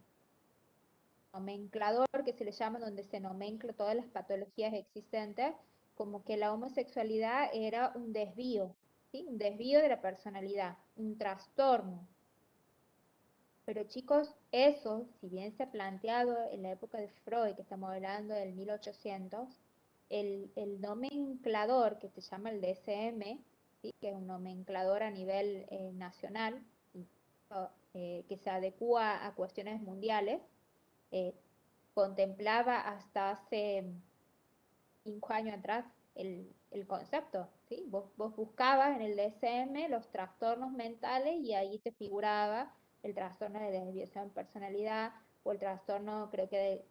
nomenclador que se le llama, donde se nomencla todas las patologías existentes, como que la homosexualidad era un desvío, ¿sí? Un desvío de la personalidad, un trastorno. Pero chicos, eso, si bien se ha planteado en la época de Freud, que estamos hablando del 1800, el nomenclador que se llama el DSM, ¿sí?, que es un nomenclador a nivel nacional, que se adecua a cuestiones mundiales, contemplaba hasta hace 5 años atrás el concepto, ¿sí? Vos buscabas en el DSM los trastornos mentales y ahí te figuraba el trastorno de desviación de personalidad o el trastorno, creo que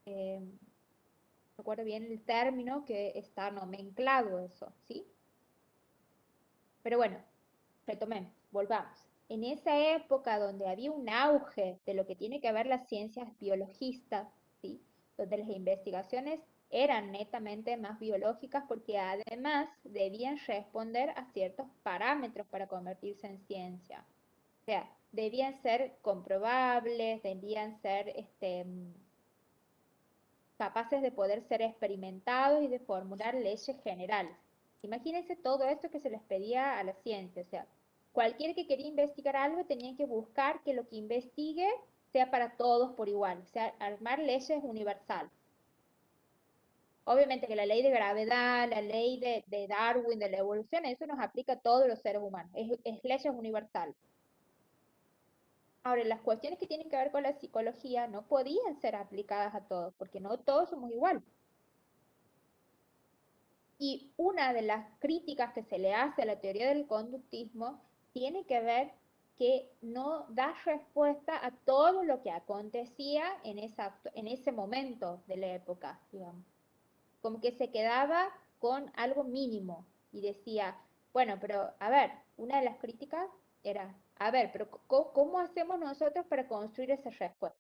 no recuerdo bien el término, que está nomenclado eso, ¿sí? Pero bueno, retomemos, volvamos. En esa época donde había un auge de lo que tiene que ver las ciencias biologistas, ¿sí?, donde las investigaciones eran netamente más biológicas porque además debían responder a ciertos parámetros para convertirse en ciencia. O sea, debían ser comprobables, debían ser capaces de poder ser experimentados y de formular leyes generales. Imagínense todo esto que se les pedía a la ciencia, o sea, cualquiera que quería investigar algo tenía que buscar que lo que investigue sea para todos por igual, o sea, armar leyes universales. Obviamente que la ley de gravedad, la ley de Darwin, de la evolución, eso nos aplica a todos los seres humanos, es leyes universales. Ahora, las cuestiones que tienen que ver con la psicología no podían ser aplicadas a todos, porque no todos somos iguales. Y una de las críticas que se le hace a la teoría del conductismo tiene que ver que no da respuesta a todo lo que acontecía en ese momento de la época, digamos. Como que se quedaba con algo mínimo y decía, bueno, pero a ver, una de las críticas era, a ver, pero ¿cómo hacemos nosotros para construir esa respuesta?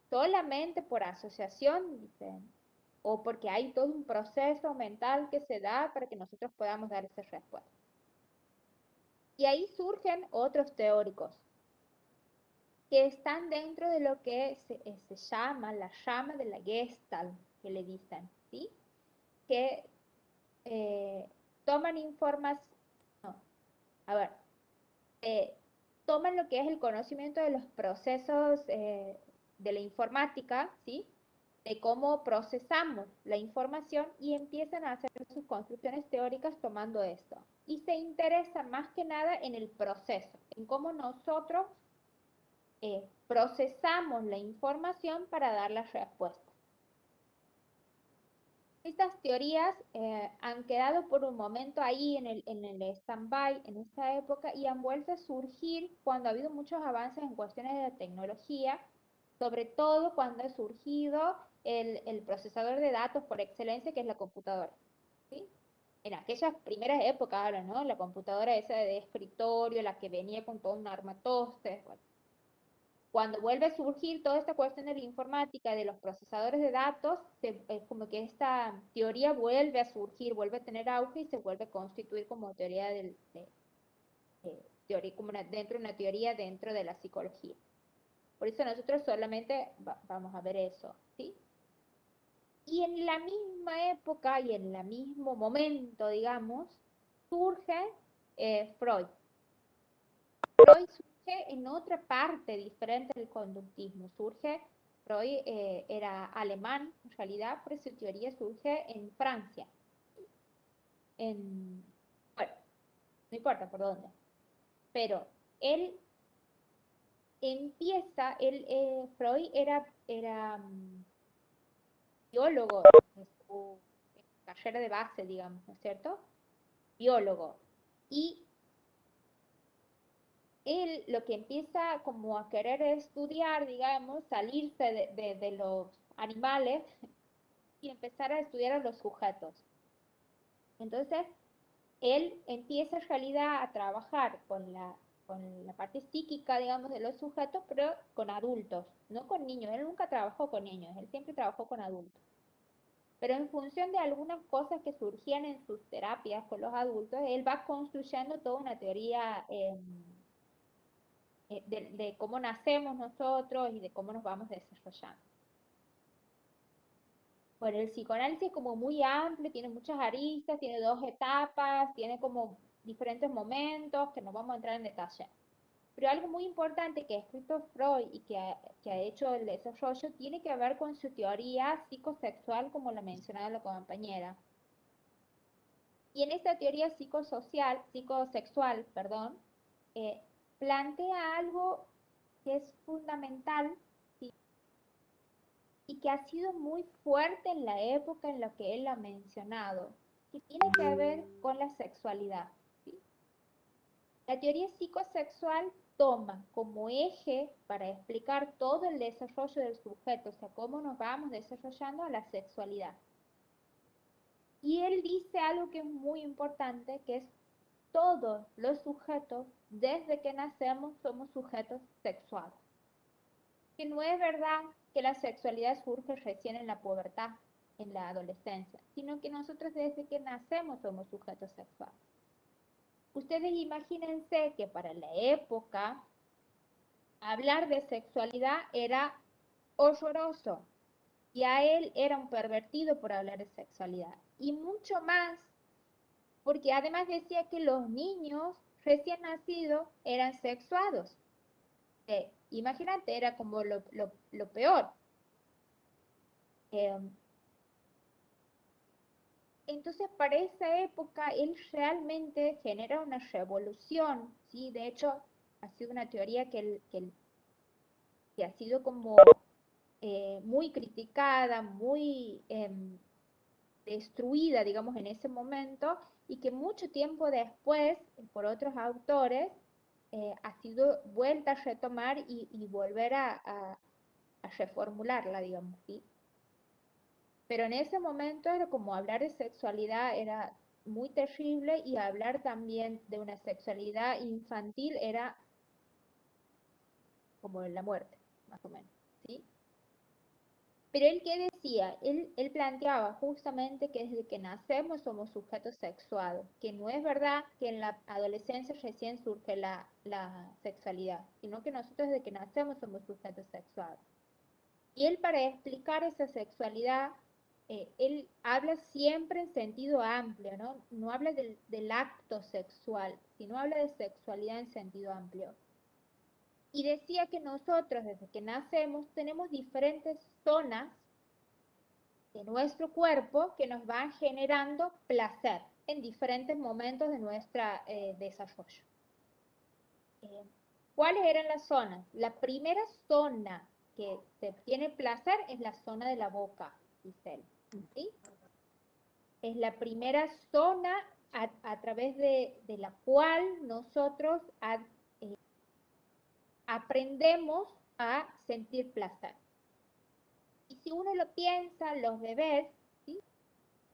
Solamente por asociación, dicen, o porque hay todo un proceso mental que se da para que nosotros podamos dar esa respuesta. Y ahí surgen otros teóricos que están dentro de lo que se llama la rama de la Gestalt, que le dicen, ¿sí? Que toman información, no, a ver, toman lo que es el conocimiento de los procesos de la informática, ¿sí?, de cómo procesamos la información y empiezan a hacer sus construcciones teóricas tomando esto. Y se interesan más que nada en el proceso, en cómo nosotros procesamos la información para dar la respuesta. Estas teorías han quedado por un momento ahí en el stand-by en esta época y han vuelto a surgir cuando ha habido muchos avances en cuestiones de tecnología, sobre todo cuando ha surgido el procesador de datos por excelencia, que es la computadora, ¿sí? En aquellas primeras épocas, ahora, ¿no? La computadora esa de escritorio, la que venía con todo un armatoste, bueno. Cuando vuelve a surgir toda esta cuestión de la informática, de los procesadores de datos, como que esta teoría vuelve a surgir, vuelve a tener auge y se vuelve a constituir como teoría teoría, como dentro de una teoría dentro de la psicología. Por eso nosotros solamente vamos a ver eso, ¿sí? Y en la misma época y en el mismo momento, digamos, surge Freud. Freud surge en otra parte diferente del conductismo. Freud era alemán, en realidad, pero su teoría surge en Francia. Bueno, no importa por dónde. Pero él empieza, Freud era biólogo en su carrera de base, digamos, ¿no es cierto? Biólogo. Y él lo que empieza como a querer estudiar, digamos, salirse de los animales y empezar a estudiar a los sujetos. Entonces, él empieza en realidad a trabajar con la parte psíquica, digamos, de los sujetos, pero con adultos, no con niños. Él nunca trabajó con niños, él siempre trabajó con adultos. Pero en función de algunas cosas que surgían en sus terapias con los adultos, él va construyendo toda una teoría de cómo nacemos nosotros y de cómo nos vamos desarrollando. Bueno, el psicoanálisis es como muy amplio, tiene muchas aristas, tiene 2 etapas, tiene como diferentes momentos que no vamos a entrar en detalle. Pero algo muy importante que ha escrito Freud y que ha hecho el desarrollo tiene que ver con su teoría psicosexual, como la mencionaba la compañera. Y en esta teoría psicosexual, perdón, plantea algo que es fundamental, ¿sí? Y que ha sido muy fuerte en la época en la que él ha mencionado, que tiene que ver con la sexualidad, ¿sí? La teoría psicosexual toma como eje para explicar todo el desarrollo del sujeto, o sea, cómo nos vamos desarrollando a la sexualidad. Y él dice algo que es muy importante, que es todos los sujetos, desde que nacemos, somos sujetos sexuados. Que no es verdad que la sexualidad surge recién en la pubertad, en la adolescencia, sino que nosotros desde que nacemos somos sujetos sexuales. Ustedes imagínense que para la época hablar de sexualidad era horroroso y a él era un pervertido por hablar de sexualidad. Y mucho más, porque además decía que los niños recién nacidos eran sexuados. Imagínate, era como lo peor. Entonces, para esa época, él realmente genera una revolución, ¿sí? De hecho, ha sido una teoría que ha sido como muy criticada, muy destruida, digamos, en ese momento, y que mucho tiempo después, por otros autores, ha sido vuelta a retomar y volver a reformularla, digamos, ¿sí? Pero en ese momento era como hablar de sexualidad era muy terrible y hablar también de una sexualidad infantil era como la muerte, más o menos, ¿sí? Pero él, ¿qué decía? Él planteaba justamente que desde que nacemos somos sujetos sexuados, que no es verdad que en la adolescencia recién surge la sexualidad, sino que nosotros desde que nacemos somos sujetos sexuados. Y él, para explicar esa sexualidad, él habla siempre en sentido amplio, ¿no? No habla del acto sexual, sino habla de sexualidad en sentido amplio. Y decía que nosotros, desde que nacemos, tenemos diferentes zonas de nuestro cuerpo que nos van generando placer en diferentes momentos de nuestro desarrollo. ¿Cuáles eran las zonas? La primera zona que se obtiene placer es la zona de la boca, Giselle, ¿sí? Es la primera zona a través de la cual nosotros aprendemos a sentir placer. Y si uno lo piensa, los bebés, ¿sí?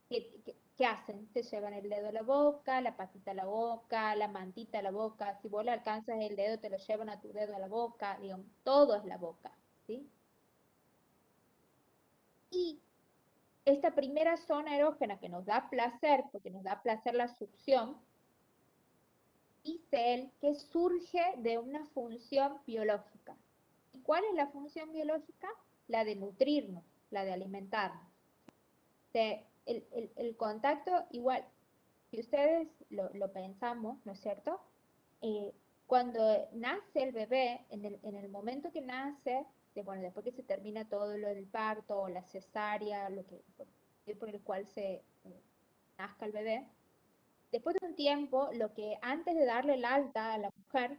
¿Qué hacen? Se llevan el dedo a la boca, la patita a la boca, la mantita a la boca. Si vos le alcanzas el dedo, te lo llevan a tu dedo a la boca. Digamos, todo es la boca, ¿sí? Y esta primera zona erógena que nos da placer, porque nos da placer la succión, dice él que surge de una función biológica. ¿Y cuál es la función biológica? La de nutrirnos, la de alimentarnos. El contacto, igual, si ustedes lo pensamos, ¿no es cierto? Cuando nace el bebé, en el momento que nace, bueno, después que se termina todo lo del parto o la cesárea, por el cual se nazca el bebé, después de un tiempo, lo que antes de darle el alta a la mujer,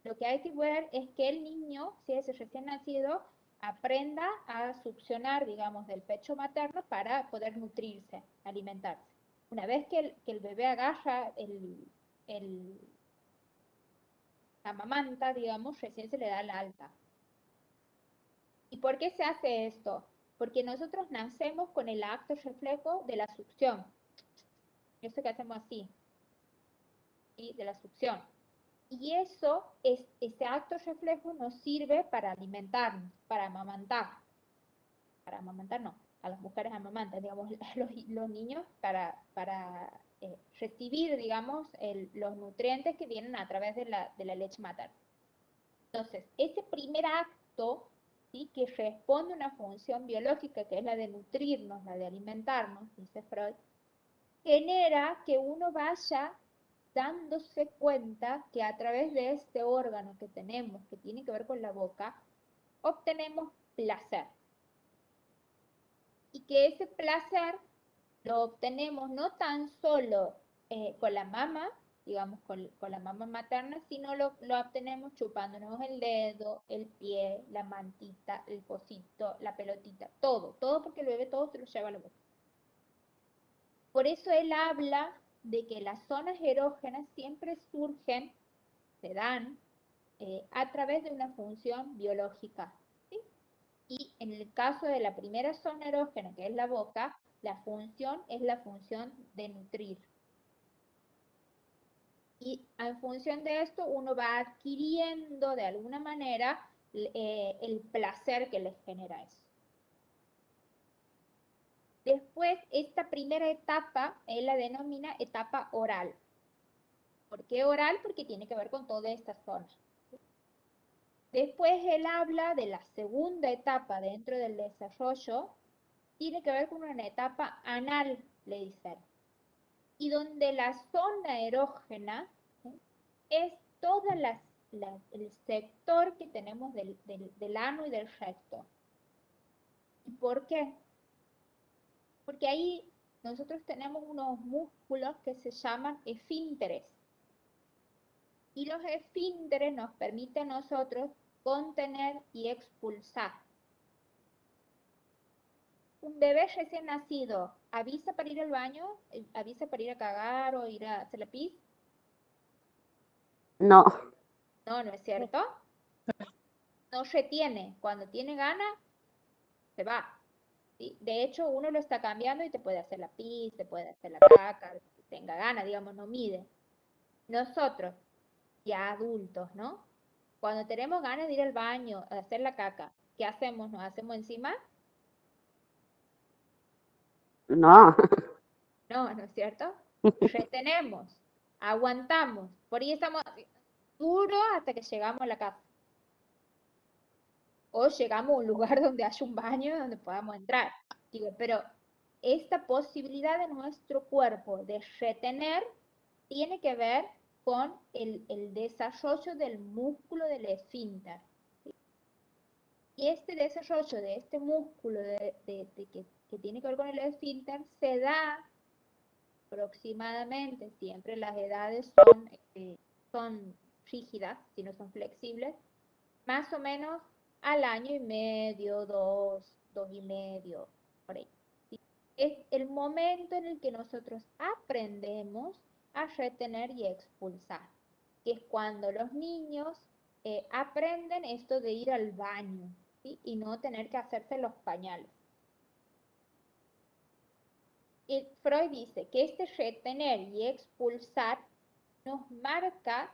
lo que hay que ver es que el niño, si es recién nacido, aprenda a succionar, digamos, del pecho materno para poder nutrirse, alimentarse. Una vez que el bebé agarra la mamanta, digamos, recién se le da el alta. ¿Y por qué se hace esto? Porque nosotros nacemos con el acto reflejo de la succión. Eso que hacemos así, ¿sí? De la succión. Y ese acto reflejo nos sirve para alimentarnos, para amamantar. Para amamantar no, a las mujeres amamantan, digamos, los niños para recibir, digamos, los nutrientes que vienen a través de la leche materna. Entonces, ese primer acto, ¿sí? Que responde a una función biológica, que es la de nutrirnos, la de alimentarnos, dice Freud, genera que uno vaya dándose cuenta que a través de este órgano que tenemos, que tiene que ver con la boca, obtenemos placer. Y que ese placer lo obtenemos no tan solo con la mama, digamos, con la mama materna, sino lo obtenemos chupándonos el dedo, el pie, la mantita, el cosito, la pelotita, todo porque el bebé todo se lo lleva a la boca. Por eso él habla de que las zonas erógenas siempre surgen, se dan, a través de una función biológica, ¿sí? Y en el caso de la primera zona erógena, que es la boca, la función es la función de nutrir. Y en función de esto, uno va adquiriendo de alguna manera el placer que les genera eso. Después, esta primera etapa, él la denomina etapa oral. ¿Por qué oral? Porque tiene que ver con toda esta zona. Después él habla de la segunda etapa dentro del desarrollo, tiene que ver con una etapa anal, le dicen. Y donde la zona erógena, ¿sí? Es todo el sector que tenemos del ano y del recto. ¿Y por qué? Porque ahí nosotros tenemos unos músculos que se llaman esfínteres. Y los esfínteres nos permiten a nosotros contener y expulsar. Un bebé recién nacido, ¿avisa para ir al baño? ¿Avisa para ir a cagar o ir a hacer la pis? No, No, ¿no es cierto? No retiene. Cuando tiene ganas, se va. ¿Sí? De hecho, uno lo está cambiando y te puede hacer la pis, te puede hacer la caca, que tenga ganas, digamos, no mide. Nosotros, ya adultos, ¿no? Cuando tenemos ganas de ir al baño, a hacer la caca, ¿qué hacemos? ¿Nos hacemos encima? no. No, ¿no es cierto? Retenemos, aguantamos, por ahí estamos duros hasta que llegamos a la casa. O llegamos a un lugar donde haya un baño donde podamos entrar. Digo, pero esta posibilidad de nuestro cuerpo de retener tiene que ver con el desarrollo del músculo del esfínter. Y este desarrollo de este músculo que tiene que ver con el esfínter se da aproximadamente, siempre las edades son rígidas, si no son flexibles, más o menos al año y medio, dos y medio, por ahí. ¿Sí? Es el momento en el que nosotros aprendemos a retener y expulsar, que es cuando los niños aprenden esto de ir al baño, ¿sí? Y no tener que hacerse los pañales. Y Freud dice que este retener y expulsar nos marca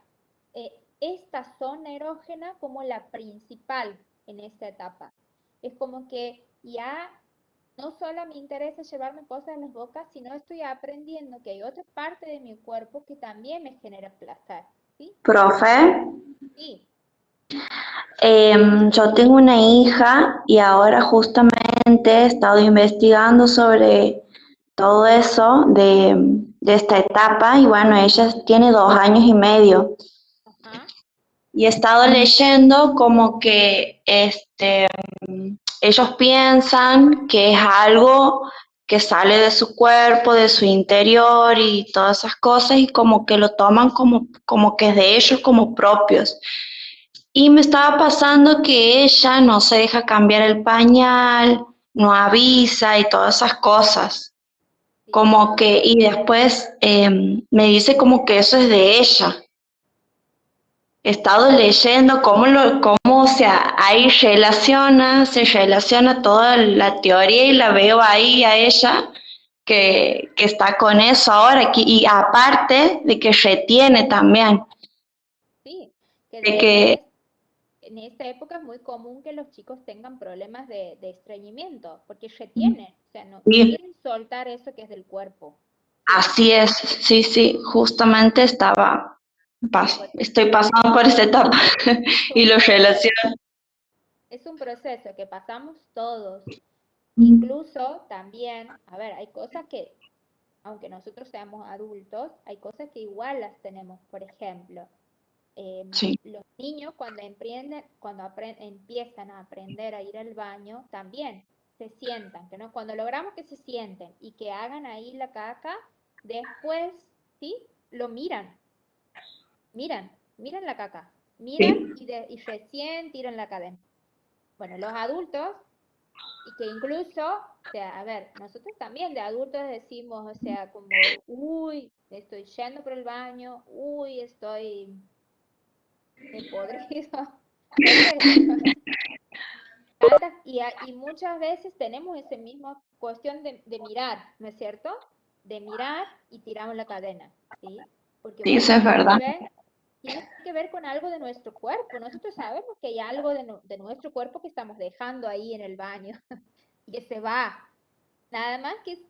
esta zona erógena como la principal en esta etapa. Es como que ya no solo me interesa llevarme cosas a las bocas, sino estoy aprendiendo que hay otra parte de mi cuerpo que también me genera placer. ¿Sí? Profe, Sí. yo tengo una hija y ahora justamente he estado investigando sobre todo eso de esta etapa y bueno, ella tiene 2 años y medio. Ajá. Y he estado leyendo como que ellos piensan que es algo que sale de su cuerpo, de su interior y todas esas cosas y como que lo toman como que es de ellos como propios. Y me estaba pasando que ella no se deja cambiar el pañal, no avisa y todas esas cosas. Como que, y después me dice como que eso es de ella. He estado leyendo cómo se ahí se relaciona toda la teoría y la veo ahí a ella que está con eso ahora y aparte de que retiene también. Sí, que De de hecho que en esta época es muy común que los chicos tengan problemas de estreñimiento, porque retienen, o sea, no sí, quieren soltar eso que es del cuerpo. ¿Sí? así es, sí, justamente estoy pasando por esa etapa y lo relaciono. Es un proceso que pasamos todos. Incluso también, a ver, hay cosas que, aunque nosotros seamos adultos, hay cosas que igual las tenemos. Por ejemplo, Sí. los niños cuando empiezan a aprender a ir al baño, también se sientan, que no, cuando logramos que se sienten y que hagan ahí la caca, después, ¿sí? Lo miran la caca, miran Sí. y recién tiran la cadena. Bueno, los adultos, y que incluso, o sea, a ver, nosotros también de adultos decimos, o sea, como, uy, estoy yendo por el baño, uy, estoy podrido. Y muchas veces tenemos esa misma cuestión de mirar, ¿no es cierto? De mirar y tiramos la cadena, ¿sí? Porque Sí, bueno, eso es verdad. tiene que ver con algo de nuestro cuerpo. Nosotros sabemos que hay algo de nuestro cuerpo que estamos dejando ahí en el baño y que se va. Nada más que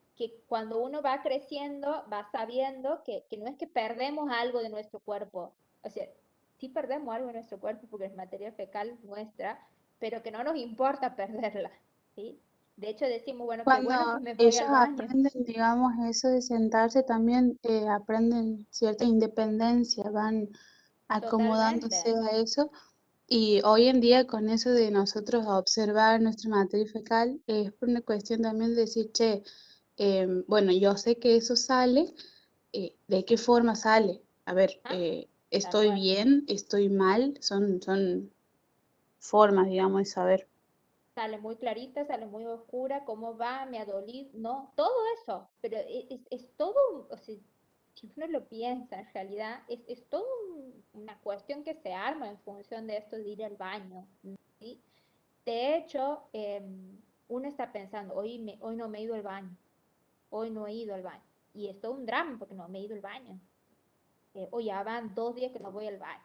cuando uno va creciendo, va sabiendo que no es que perdemos algo de nuestro cuerpo. O sea, sí perdemos algo de nuestro cuerpo porque es materia fecal nuestra, pero que no nos importa perderla, ¿sí? De hecho decimos, bueno, qué bueno que Cuando me voy ellos al baño. aprenden, digamos, eso de sentarse, también aprenden cierta independencia, van acomodándose Totalmente. a eso. Y hoy en día con eso de nosotros observar nuestra materia fecal, es por una cuestión también de decir, che, bueno, yo sé que eso sale, ¿de qué forma sale? A ver, Ah, tal ¿estoy cual. bien? ¿Estoy mal? Son formas, digamos, de saber. Sale muy clarita, sale muy oscura, cómo va, me ha dolido, no, todo eso, pero es todo, o sea, si uno lo piensa, en realidad es todo una cuestión que se arma en función de esto de ir al baño, ¿sí? De hecho, uno está pensando, hoy no me he ido al baño, hoy no he ido al baño, y es todo un drama porque no me he ido al baño, o ya van 2 días que no voy al baño,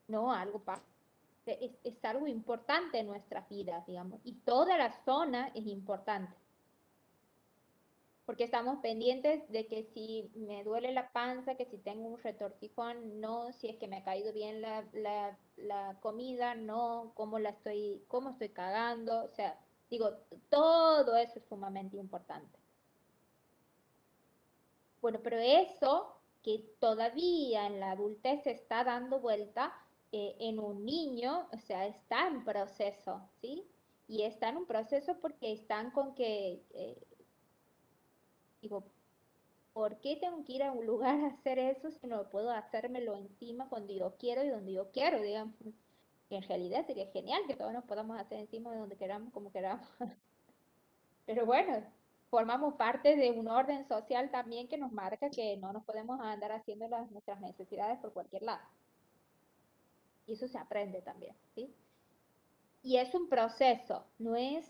no, algo pasa. Es algo importante en nuestras vidas, digamos, y toda la zona es importante, porque estamos pendientes de que si me duele la panza, que si tengo un retorcijón, no, si es que me ha caído bien la comida, no, cómo estoy cagando, o sea, digo, todo eso es sumamente importante. Bueno, pero eso que todavía en la adultez se está dando vuelta, en un niño, o sea, está en proceso, ¿sí? Y está en un proceso porque están con que, digo, ¿Por qué tengo que ir a un lugar a hacer eso si no puedo hacérmelo encima cuando yo quiero y donde yo quiero, digamos? Que en realidad sería genial que todos nos podamos hacer encima de donde queramos, como queramos. Pero bueno, formamos parte de un orden social también que nos marca que no nos podemos andar haciendo nuestras necesidades por cualquier lado. Y eso se aprende también, ¿sí? Y es un proceso, no es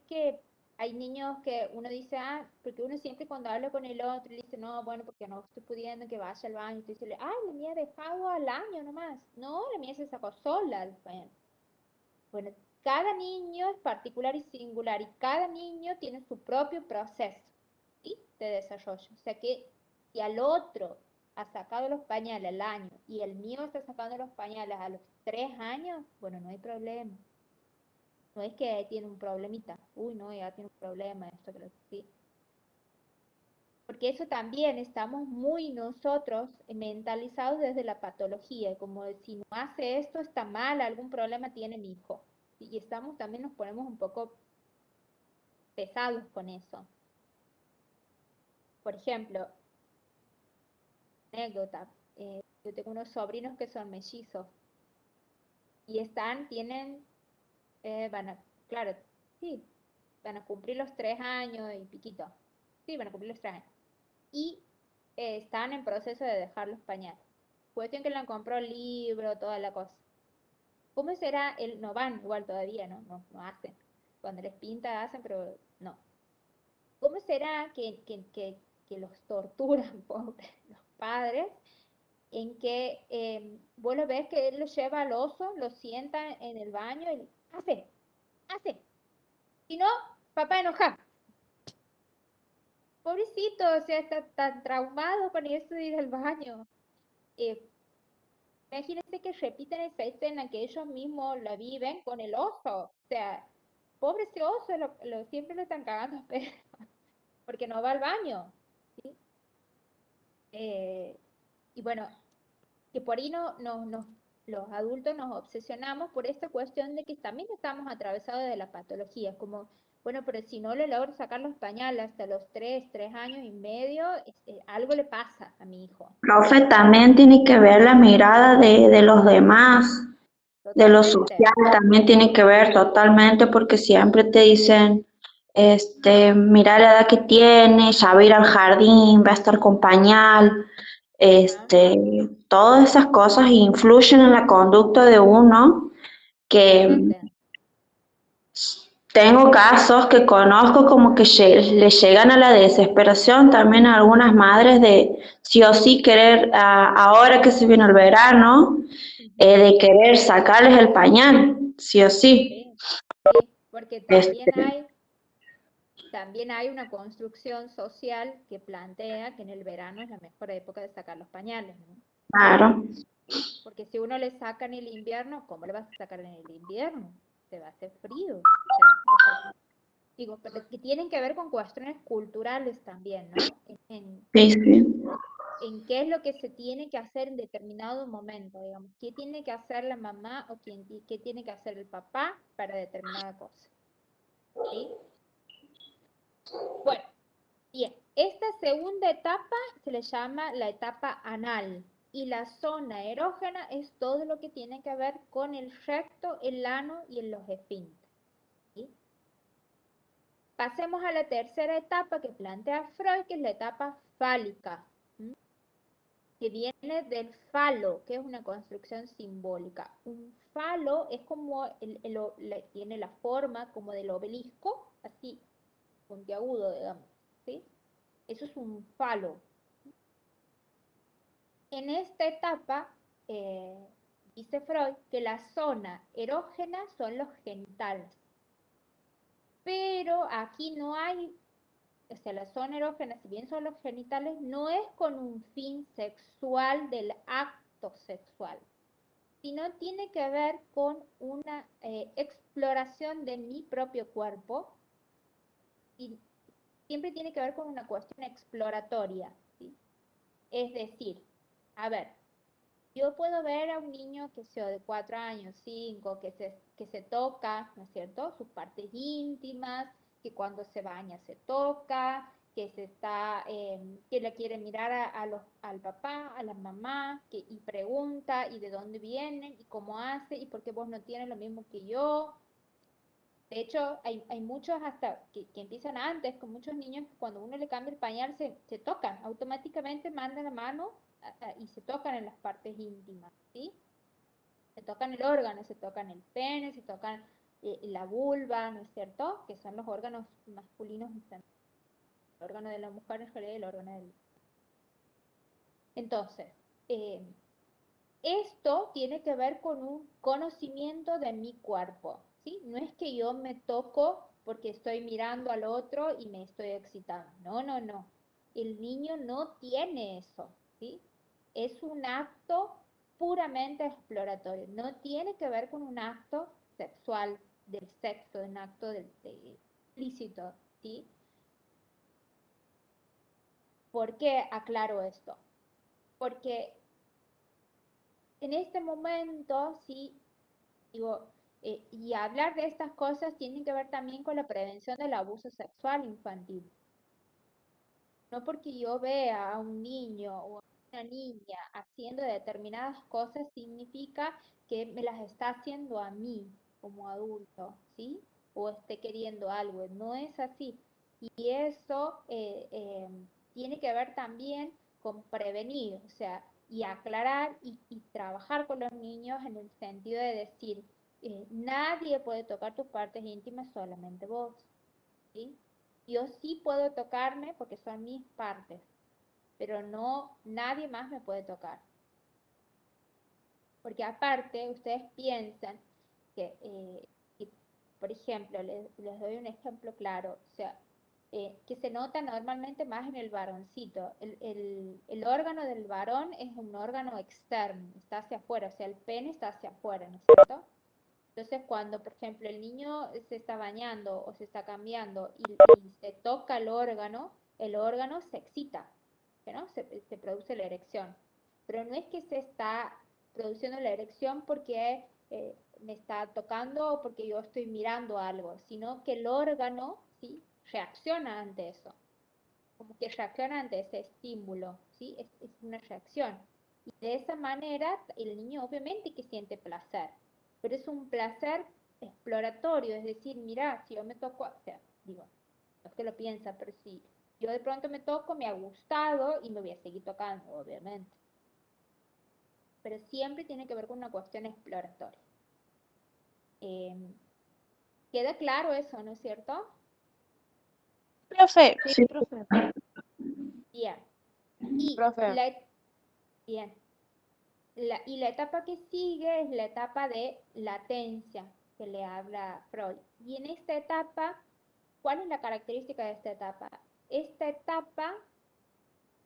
que hay niños que uno dice, porque uno siempre cuando habla con el otro le dice, no, bueno, porque no estoy pudiendo que vaya al baño, y tú dices, la mía dejado al año nomás. No, la mía se sacó sola al baño. Bueno, cada niño es particular y singular y cada niño tiene su propio proceso, ¿sí?, de desarrollo. O sea que si al otro ha sacado los pañales al año y el mío está sacando los pañales a los 3 años, bueno, no hay problema. No es que tiene un problemita. Uy, no, ya tiene un problema, esto que sí. Porque eso también estamos muy nosotros mentalizados desde la patología, como si no hace esto está mal, algún problema tiene mi hijo. Y estamos también nos ponemos un poco pesados con eso. Por ejemplo, anécdota, yo tengo unos sobrinos que son mellizos y tienen, claro, sí, van a cumplir los 3 años y piquito. Sí, van a cumplir los 3 años. Y están en proceso de dejar los pañales. Cuestión que le compró el libro, toda la cosa. ¿Cómo será? No van igual todavía, ¿no? No hacen. Cuando les pinta hacen, pero no. ¿Cómo será que los torturan, pobres, los padres, en que vos lo ves que él lo lleva al oso, lo sienta en el baño y hace. Si no, papá enoja. Pobrecito, o sea, está tan traumado con eso de ir al baño. Imagínense que repiten esa escena que ellos mismos la viven con el oso. O sea, pobre ese oso, siempre lo están cagando a pedo, porque no va al baño. ¿Sí? Y bueno, que por ahí los adultos nos obsesionamos por esta cuestión de que también estamos atravesados de la patología. Como, bueno, pero si no le logro sacar los pañales hasta los 3 años y medio, algo le pasa a mi hijo. Profe, también tiene que ver la mirada de los demás, de lo social, también tiene que ver totalmente, porque siempre te dicen, mira la edad que tiene, ya va a ir al jardín, va a estar con pañal, todas esas cosas influyen en la conducta de uno, que tengo casos que conozco como que le llegan a la desesperación también a algunas madres de sí o sí querer, ahora que se viene el verano, de querer sacarles el pañal, sí o sí. Sí, porque también hay una construcción social que plantea que en el verano es la mejor época de sacar los pañales, ¿no? Claro. Porque si uno le saca en el invierno, ¿cómo le vas a sacar en el invierno? Te va a hacer frío. O sea, digo, pero que tienen que ver con cuestiones culturales también, ¿no? En qué es lo que se tiene que hacer en determinado momento, digamos. ¿Qué tiene que hacer la mamá o qué tiene que hacer el papá para determinada cosa? ¿Sí? Bueno, bien. Esta segunda etapa se le llama la etapa anal. Y la zona erógena es todo lo que tiene que ver con el recto, el ano y en los esfínteres. ¿Sí? Pasemos a la tercera etapa que plantea Freud, que es la etapa fálica, que viene del falo, que es una construcción simbólica. Un falo es como, tiene la forma como del obelisco, así, puntiagudo, digamos, ¿sí? Eso es un falo. En esta etapa, dice Freud que la zona erógena son los genitales. Pero aquí no hay, o sea, la zona erógena, si bien son los genitales, no es con un fin sexual del acto sexual, sino tiene que ver con una exploración de mi propio cuerpo y siempre tiene que ver con una cuestión exploratoria, ¿sí? Es decir, a ver, yo puedo ver a un niño que sea de 4 años, 5, que se toca, ¿no es cierto?, sus partes íntimas, que cuando se baña se toca, que se está, que le quiere mirar al papá, a la mamá, y pregunta, y de dónde vienen, y cómo hace, y por qué vos no tienes lo mismo que yo. De hecho, hay muchos hasta que empiezan antes, con muchos niños que cuando uno le cambia el pañal se tocan, automáticamente mandan la mano y se tocan en las partes íntimas, ¿sí? Se tocan el órgano, se tocan el pene, se tocan la vulva, ¿no es cierto? Que son los órganos masculinos, el órgano de la mujer en realidad y el órgano del... Entonces, esto tiene que ver con un conocimiento de mi cuerpo, ¿sí? No es que yo me toco porque estoy mirando al otro y me estoy excitando. No, no, no. El niño no tiene eso, ¿sí? Es un acto puramente exploratorio. No tiene que ver con un acto sexual, del sexo, un acto explícito, ¿sí? ¿Por qué aclaro esto? Porque en este momento, sí, digo, y hablar de estas cosas tiene que ver también con la prevención del abuso sexual infantil. No porque yo vea a un niño o a una niña haciendo determinadas cosas significa que me las está haciendo a mí como adulto, ¿sí? O esté queriendo algo. No es así. Y eso tiene que ver también con prevenir, o sea, y aclarar y trabajar con los niños en el sentido de decir, nadie puede tocar tus partes íntimas, solamente vos, ¿sí? Yo sí puedo tocarme porque son mis partes, pero no, nadie más me puede tocar. Porque aparte, ustedes piensan que, por ejemplo, les doy un ejemplo claro, o sea, que se nota normalmente más en el varoncito. El órgano del varón es un órgano externo, está hacia afuera, o sea, el pene está hacia afuera, ¿no es cierto? Entonces, cuando, por ejemplo, el niño se está bañando o se está cambiando y se toca el órgano se excita, ¿no? Se produce la erección. Pero no es que se está produciendo la erección porque me está tocando o porque yo estoy mirando algo, sino que el órgano, ¿sí? Reacciona ante eso, como que reacciona ante ese estímulo, ¿sí? Es una reacción. Y de esa manera el niño obviamente que siente placer, pero es un placer exploratorio, es decir, mira, si yo me toco, o sea, digo, no es que lo piensa, pero si yo de pronto me toco, me ha gustado y me voy a seguir tocando, obviamente. Pero siempre tiene que ver con una cuestión exploratoria. ¿Queda claro eso, no es cierto? Profe, Sí, profe. Bien. Y profe, bien. Y la etapa que sigue es la etapa de latencia que le habla Freud. Y en esta etapa, ¿cuál es la característica de esta etapa? Esta etapa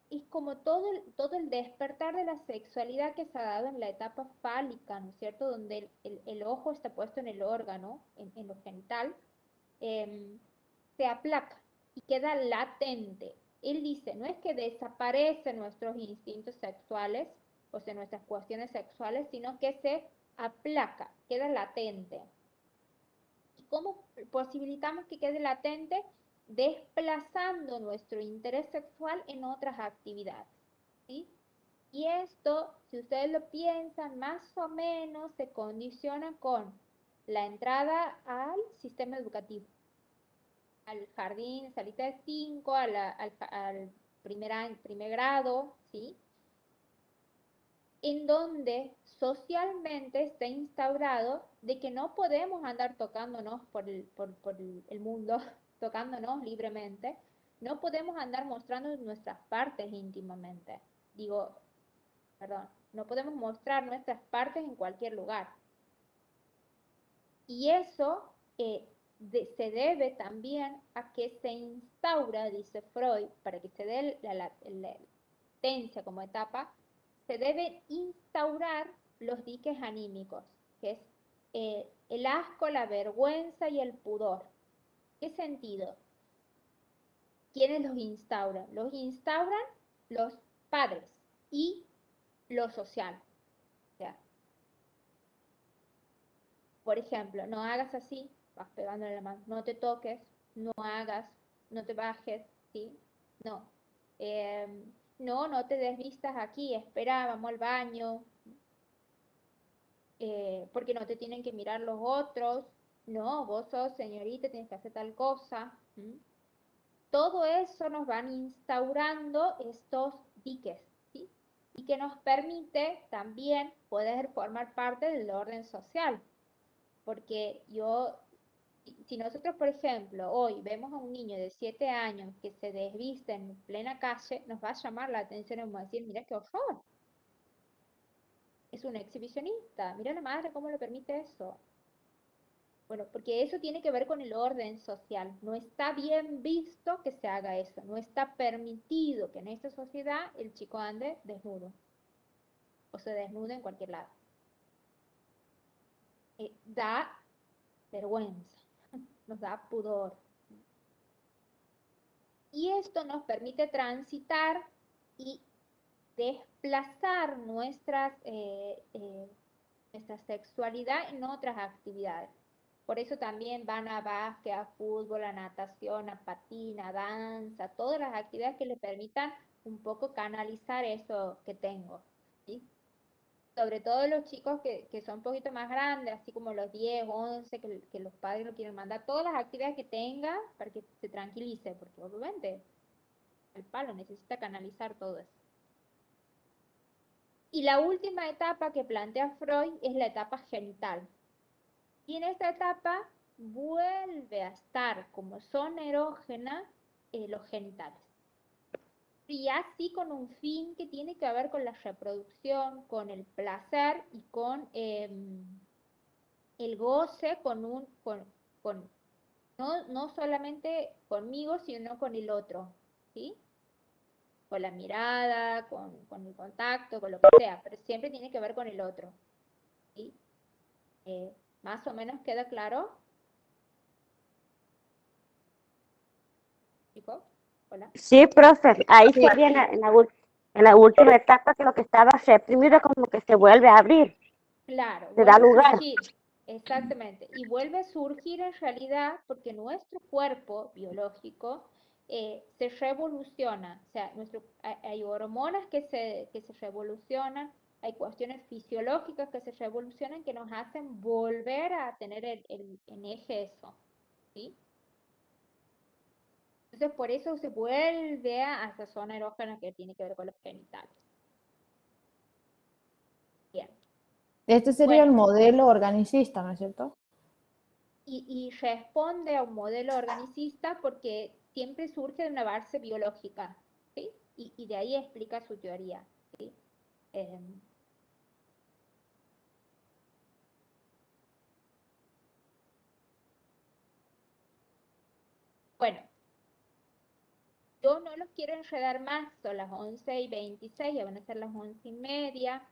es como todo el despertar de la sexualidad que se ha dado en la etapa fálica, ¿no es cierto? Donde el ojo está puesto en el órgano, en lo genital, se aplaca y queda latente. Él dice, no es que desaparecen nuestros instintos sexuales, o sea, nuestras cuestiones sexuales, sino que se aplaca, queda latente. ¿Y cómo posibilitamos que quede latente? Desplazando nuestro interés sexual en otras actividades, ¿sí? Y esto, si ustedes lo piensan, más o menos se condiciona con la entrada al sistema educativo, al jardín, salita de 5, al primer grado, ¿sí? En donde socialmente está instaurado de que no podemos andar tocándonos por el mundo, tocándonos libremente, no podemos andar mostrando nuestras partes íntimamente. Digo, perdón, no podemos mostrar nuestras partes en cualquier lugar. Y eso se debe también a que se instaura, dice Freud, para que se dé la latencia como etapa, se deben instaurar los diques anímicos, que es el asco, la vergüenza y el pudor. ¿Qué sentido? ¿Quiénes los instauran? Los instauran los padres y lo social. O sea, por ejemplo, no hagas así, vas pegándole la mano, no te toques, no hagas, no te bajes, ¿sí? No. No te desvistas aquí, espera, vamos al baño, porque no te tienen que mirar los otros. No, vos sos señorita, tienes que hacer tal cosa. Todo eso nos van instaurando estos diques, ¿sí? Y que nos permite también poder formar parte del orden social. Porque si nosotros, por ejemplo, hoy vemos a un niño de 7 años que se desviste en plena calle, nos va a llamar la atención y vamos a decir, mira qué horror. Es un exhibicionista, mira la madre cómo le permite eso. Bueno, porque eso tiene que ver con el orden social. No está bien visto que se haga eso. No está permitido que en esta sociedad el chico ande desnudo. O se desnude en cualquier lado. Da vergüenza. Nos da pudor. Y esto nos permite transitar y desplazar nuestra sexualidad en otras actividades. Por eso también van a básquet, a fútbol, a natación, a patina, a danza, todas las actividades que les permitan un poco canalizar eso que tengo, ¿sí? Sobre todo los chicos que son un poquito más grandes, así como los 10, 11, que los padres lo quieren mandar, todas las actividades que tenga para que se tranquilice, porque obviamente el palo necesita canalizar todo eso. Y la última etapa que plantea Freud es la etapa genital. Y en esta etapa vuelve a estar como zona erógena los genitales. Y así con un fin que tiene que ver con la reproducción, con el placer y con el goce, no solamente conmigo, sino con el otro, ¿sí? Con la mirada, con el contacto, con lo que sea, pero siempre tiene que ver con el otro, ¿sí? ¿Más o menos queda claro? ¿Chicos? Hola. Sí, profe, ahí Sí. sería en la última etapa que lo que estaba reprimido como que se vuelve a abrir, Claro, se da vuelve a lugar. surgir, exactamente. Y vuelve a surgir en realidad porque nuestro cuerpo biológico se revoluciona. O sea, hay hormonas que se revolucionan, hay cuestiones fisiológicas que se revolucionan que nos hacen volver a tener en eje eso, ¿sí? Entonces, por eso se vuelve a esa zona erógena que tiene que ver con los genitales. Bien. Este sería el Bueno, modelo organicista, ¿no es cierto? y responde a un modelo organicista porque siempre surge de una base biológica, ¿sí? Y de ahí explica su teoría, ¿sí? Bueno, yo no los quiero enredar más, son las 11:26, ya van a ser las 11:30,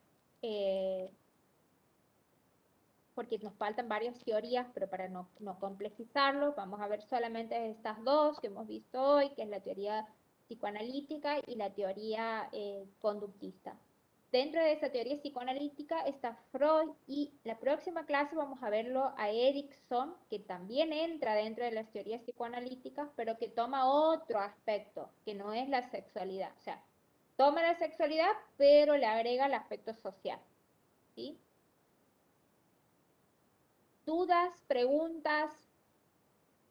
porque nos faltan varias teorías, pero para no complejizarlo, vamos a ver solamente estas dos que hemos visto hoy, que es la teoría psicoanalítica y la teoría conductista. Dentro de esa teoría psicoanalítica está Freud y la próxima clase vamos a verlo a Erikson, que también entra dentro de las teorías psicoanalíticas, pero que toma otro aspecto, que no es la sexualidad. O sea, toma la sexualidad, pero le agrega el aspecto social, ¿sí? ¿Dudas, preguntas?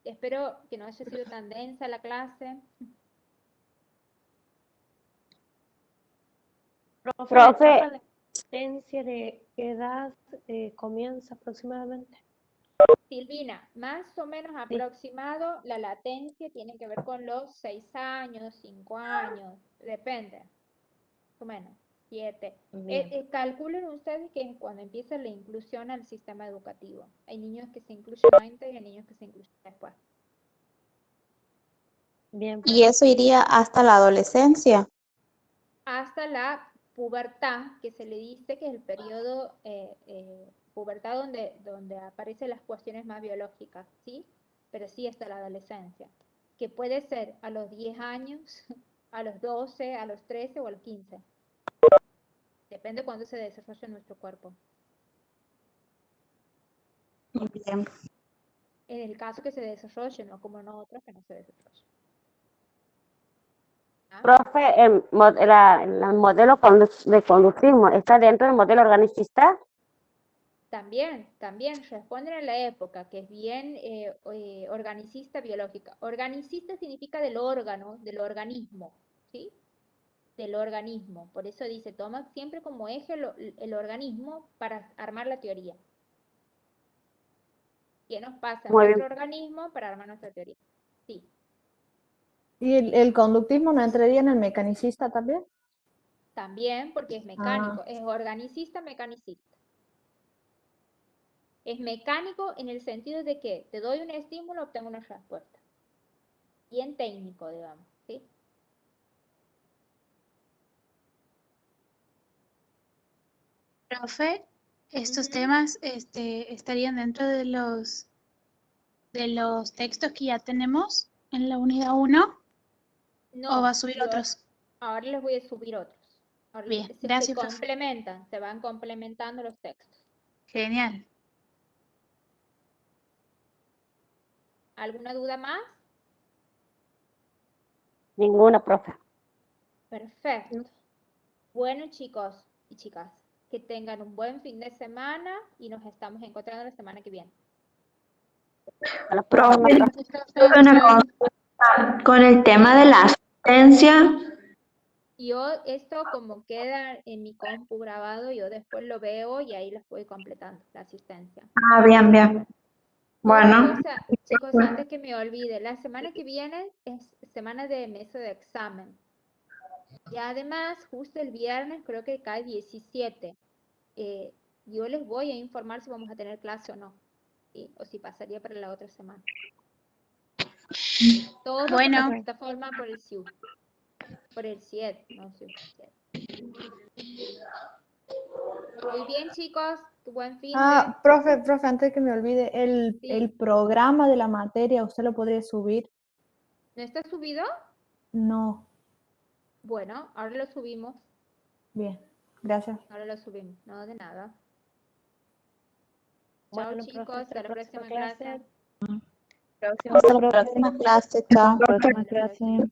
Espero que no haya sido tan densa la clase. Profe, ¿la Profe, etapa de adolescencia de qué edad comienza aproximadamente? Silvina, más o menos Sí. aproximado, la latencia tiene que ver con los 6 años, 5 años, depende, más o menos, 7. Bien. Calculen ustedes que cuando empieza la inclusión al sistema educativo. Hay niños que se incluyen antes y hay niños que se incluyen después. Bien, Y eso iría hasta la adolescencia. Hasta la pubertad, que se le dice que es el periodo pubertad donde aparecen las cuestiones más biológicas, ¿sí? Pero sí hasta la adolescencia, que puede ser a los 10 años, a los 12, a los 13 o a los 15. Depende de cuándo se desarrolla nuestro cuerpo. Bien. En el caso que se desarrolle, no como en otros que no se desarrollen. Profe, el modelo de conductismo está dentro del modelo organicista. También responden a la época, que es bien organicista biológica. Organicista significa del órgano, del organismo, ¿sí? Del organismo. Por eso dice, toma siempre como eje el organismo para armar la teoría. ¿Qué nos pasa en Muy nuestro bien. organismo para armar nuestra teoría? Sí. ¿Y el conductismo no entraría en el mecanicista también? También porque es mecánico, es organicista, mecanicista. Es mecánico en el sentido de que te doy un estímulo, obtengo una respuesta. Bien técnico, digamos, ¿sí? Profe, estos Ujú. temas estarían dentro de los textos que ya tenemos en la unidad 1 No, o va a subir otros. ahora les voy a subir otros. Ahora Bien, se gracias, profe. complementan, se van complementando los textos. Genial. ¿Alguna duda más? Ninguna, profe. Perfecto. Bueno, chicos y chicas, que tengan un buen fin de semana y nos estamos encontrando la semana que viene. A la Profe, próxima. tuve una consulta con el tema de la asistencia. Yo esto como queda en mi compu grabado, yo después lo veo y ahí les voy completando la asistencia. Ah, bien, bien. Bueno, Chicos, antes que me olvide, la semana que viene es semana de mesa de examen. Y además, justo el viernes creo que cae 17. Yo les voy a informar si vamos a tener clase o no, ¿sí? O si pasaría para la otra semana. Todo por la Bueno, plataforma, por el CIU. Por el CIED, no CIU. CIED. Muy bien, chicos. Buen fin de... Profe, antes que me olvide, el Sí. programa de la materia, ¿usted lo podría subir? ¿No está subido? No. Bueno, ahora lo subimos. Bien, gracias. Ahora lo subimos. No, de nada. Chao, Bueno, chicos. profe, Hasta la próxima clase. Hasta la próxima clase, chao. Hasta la próxima clase.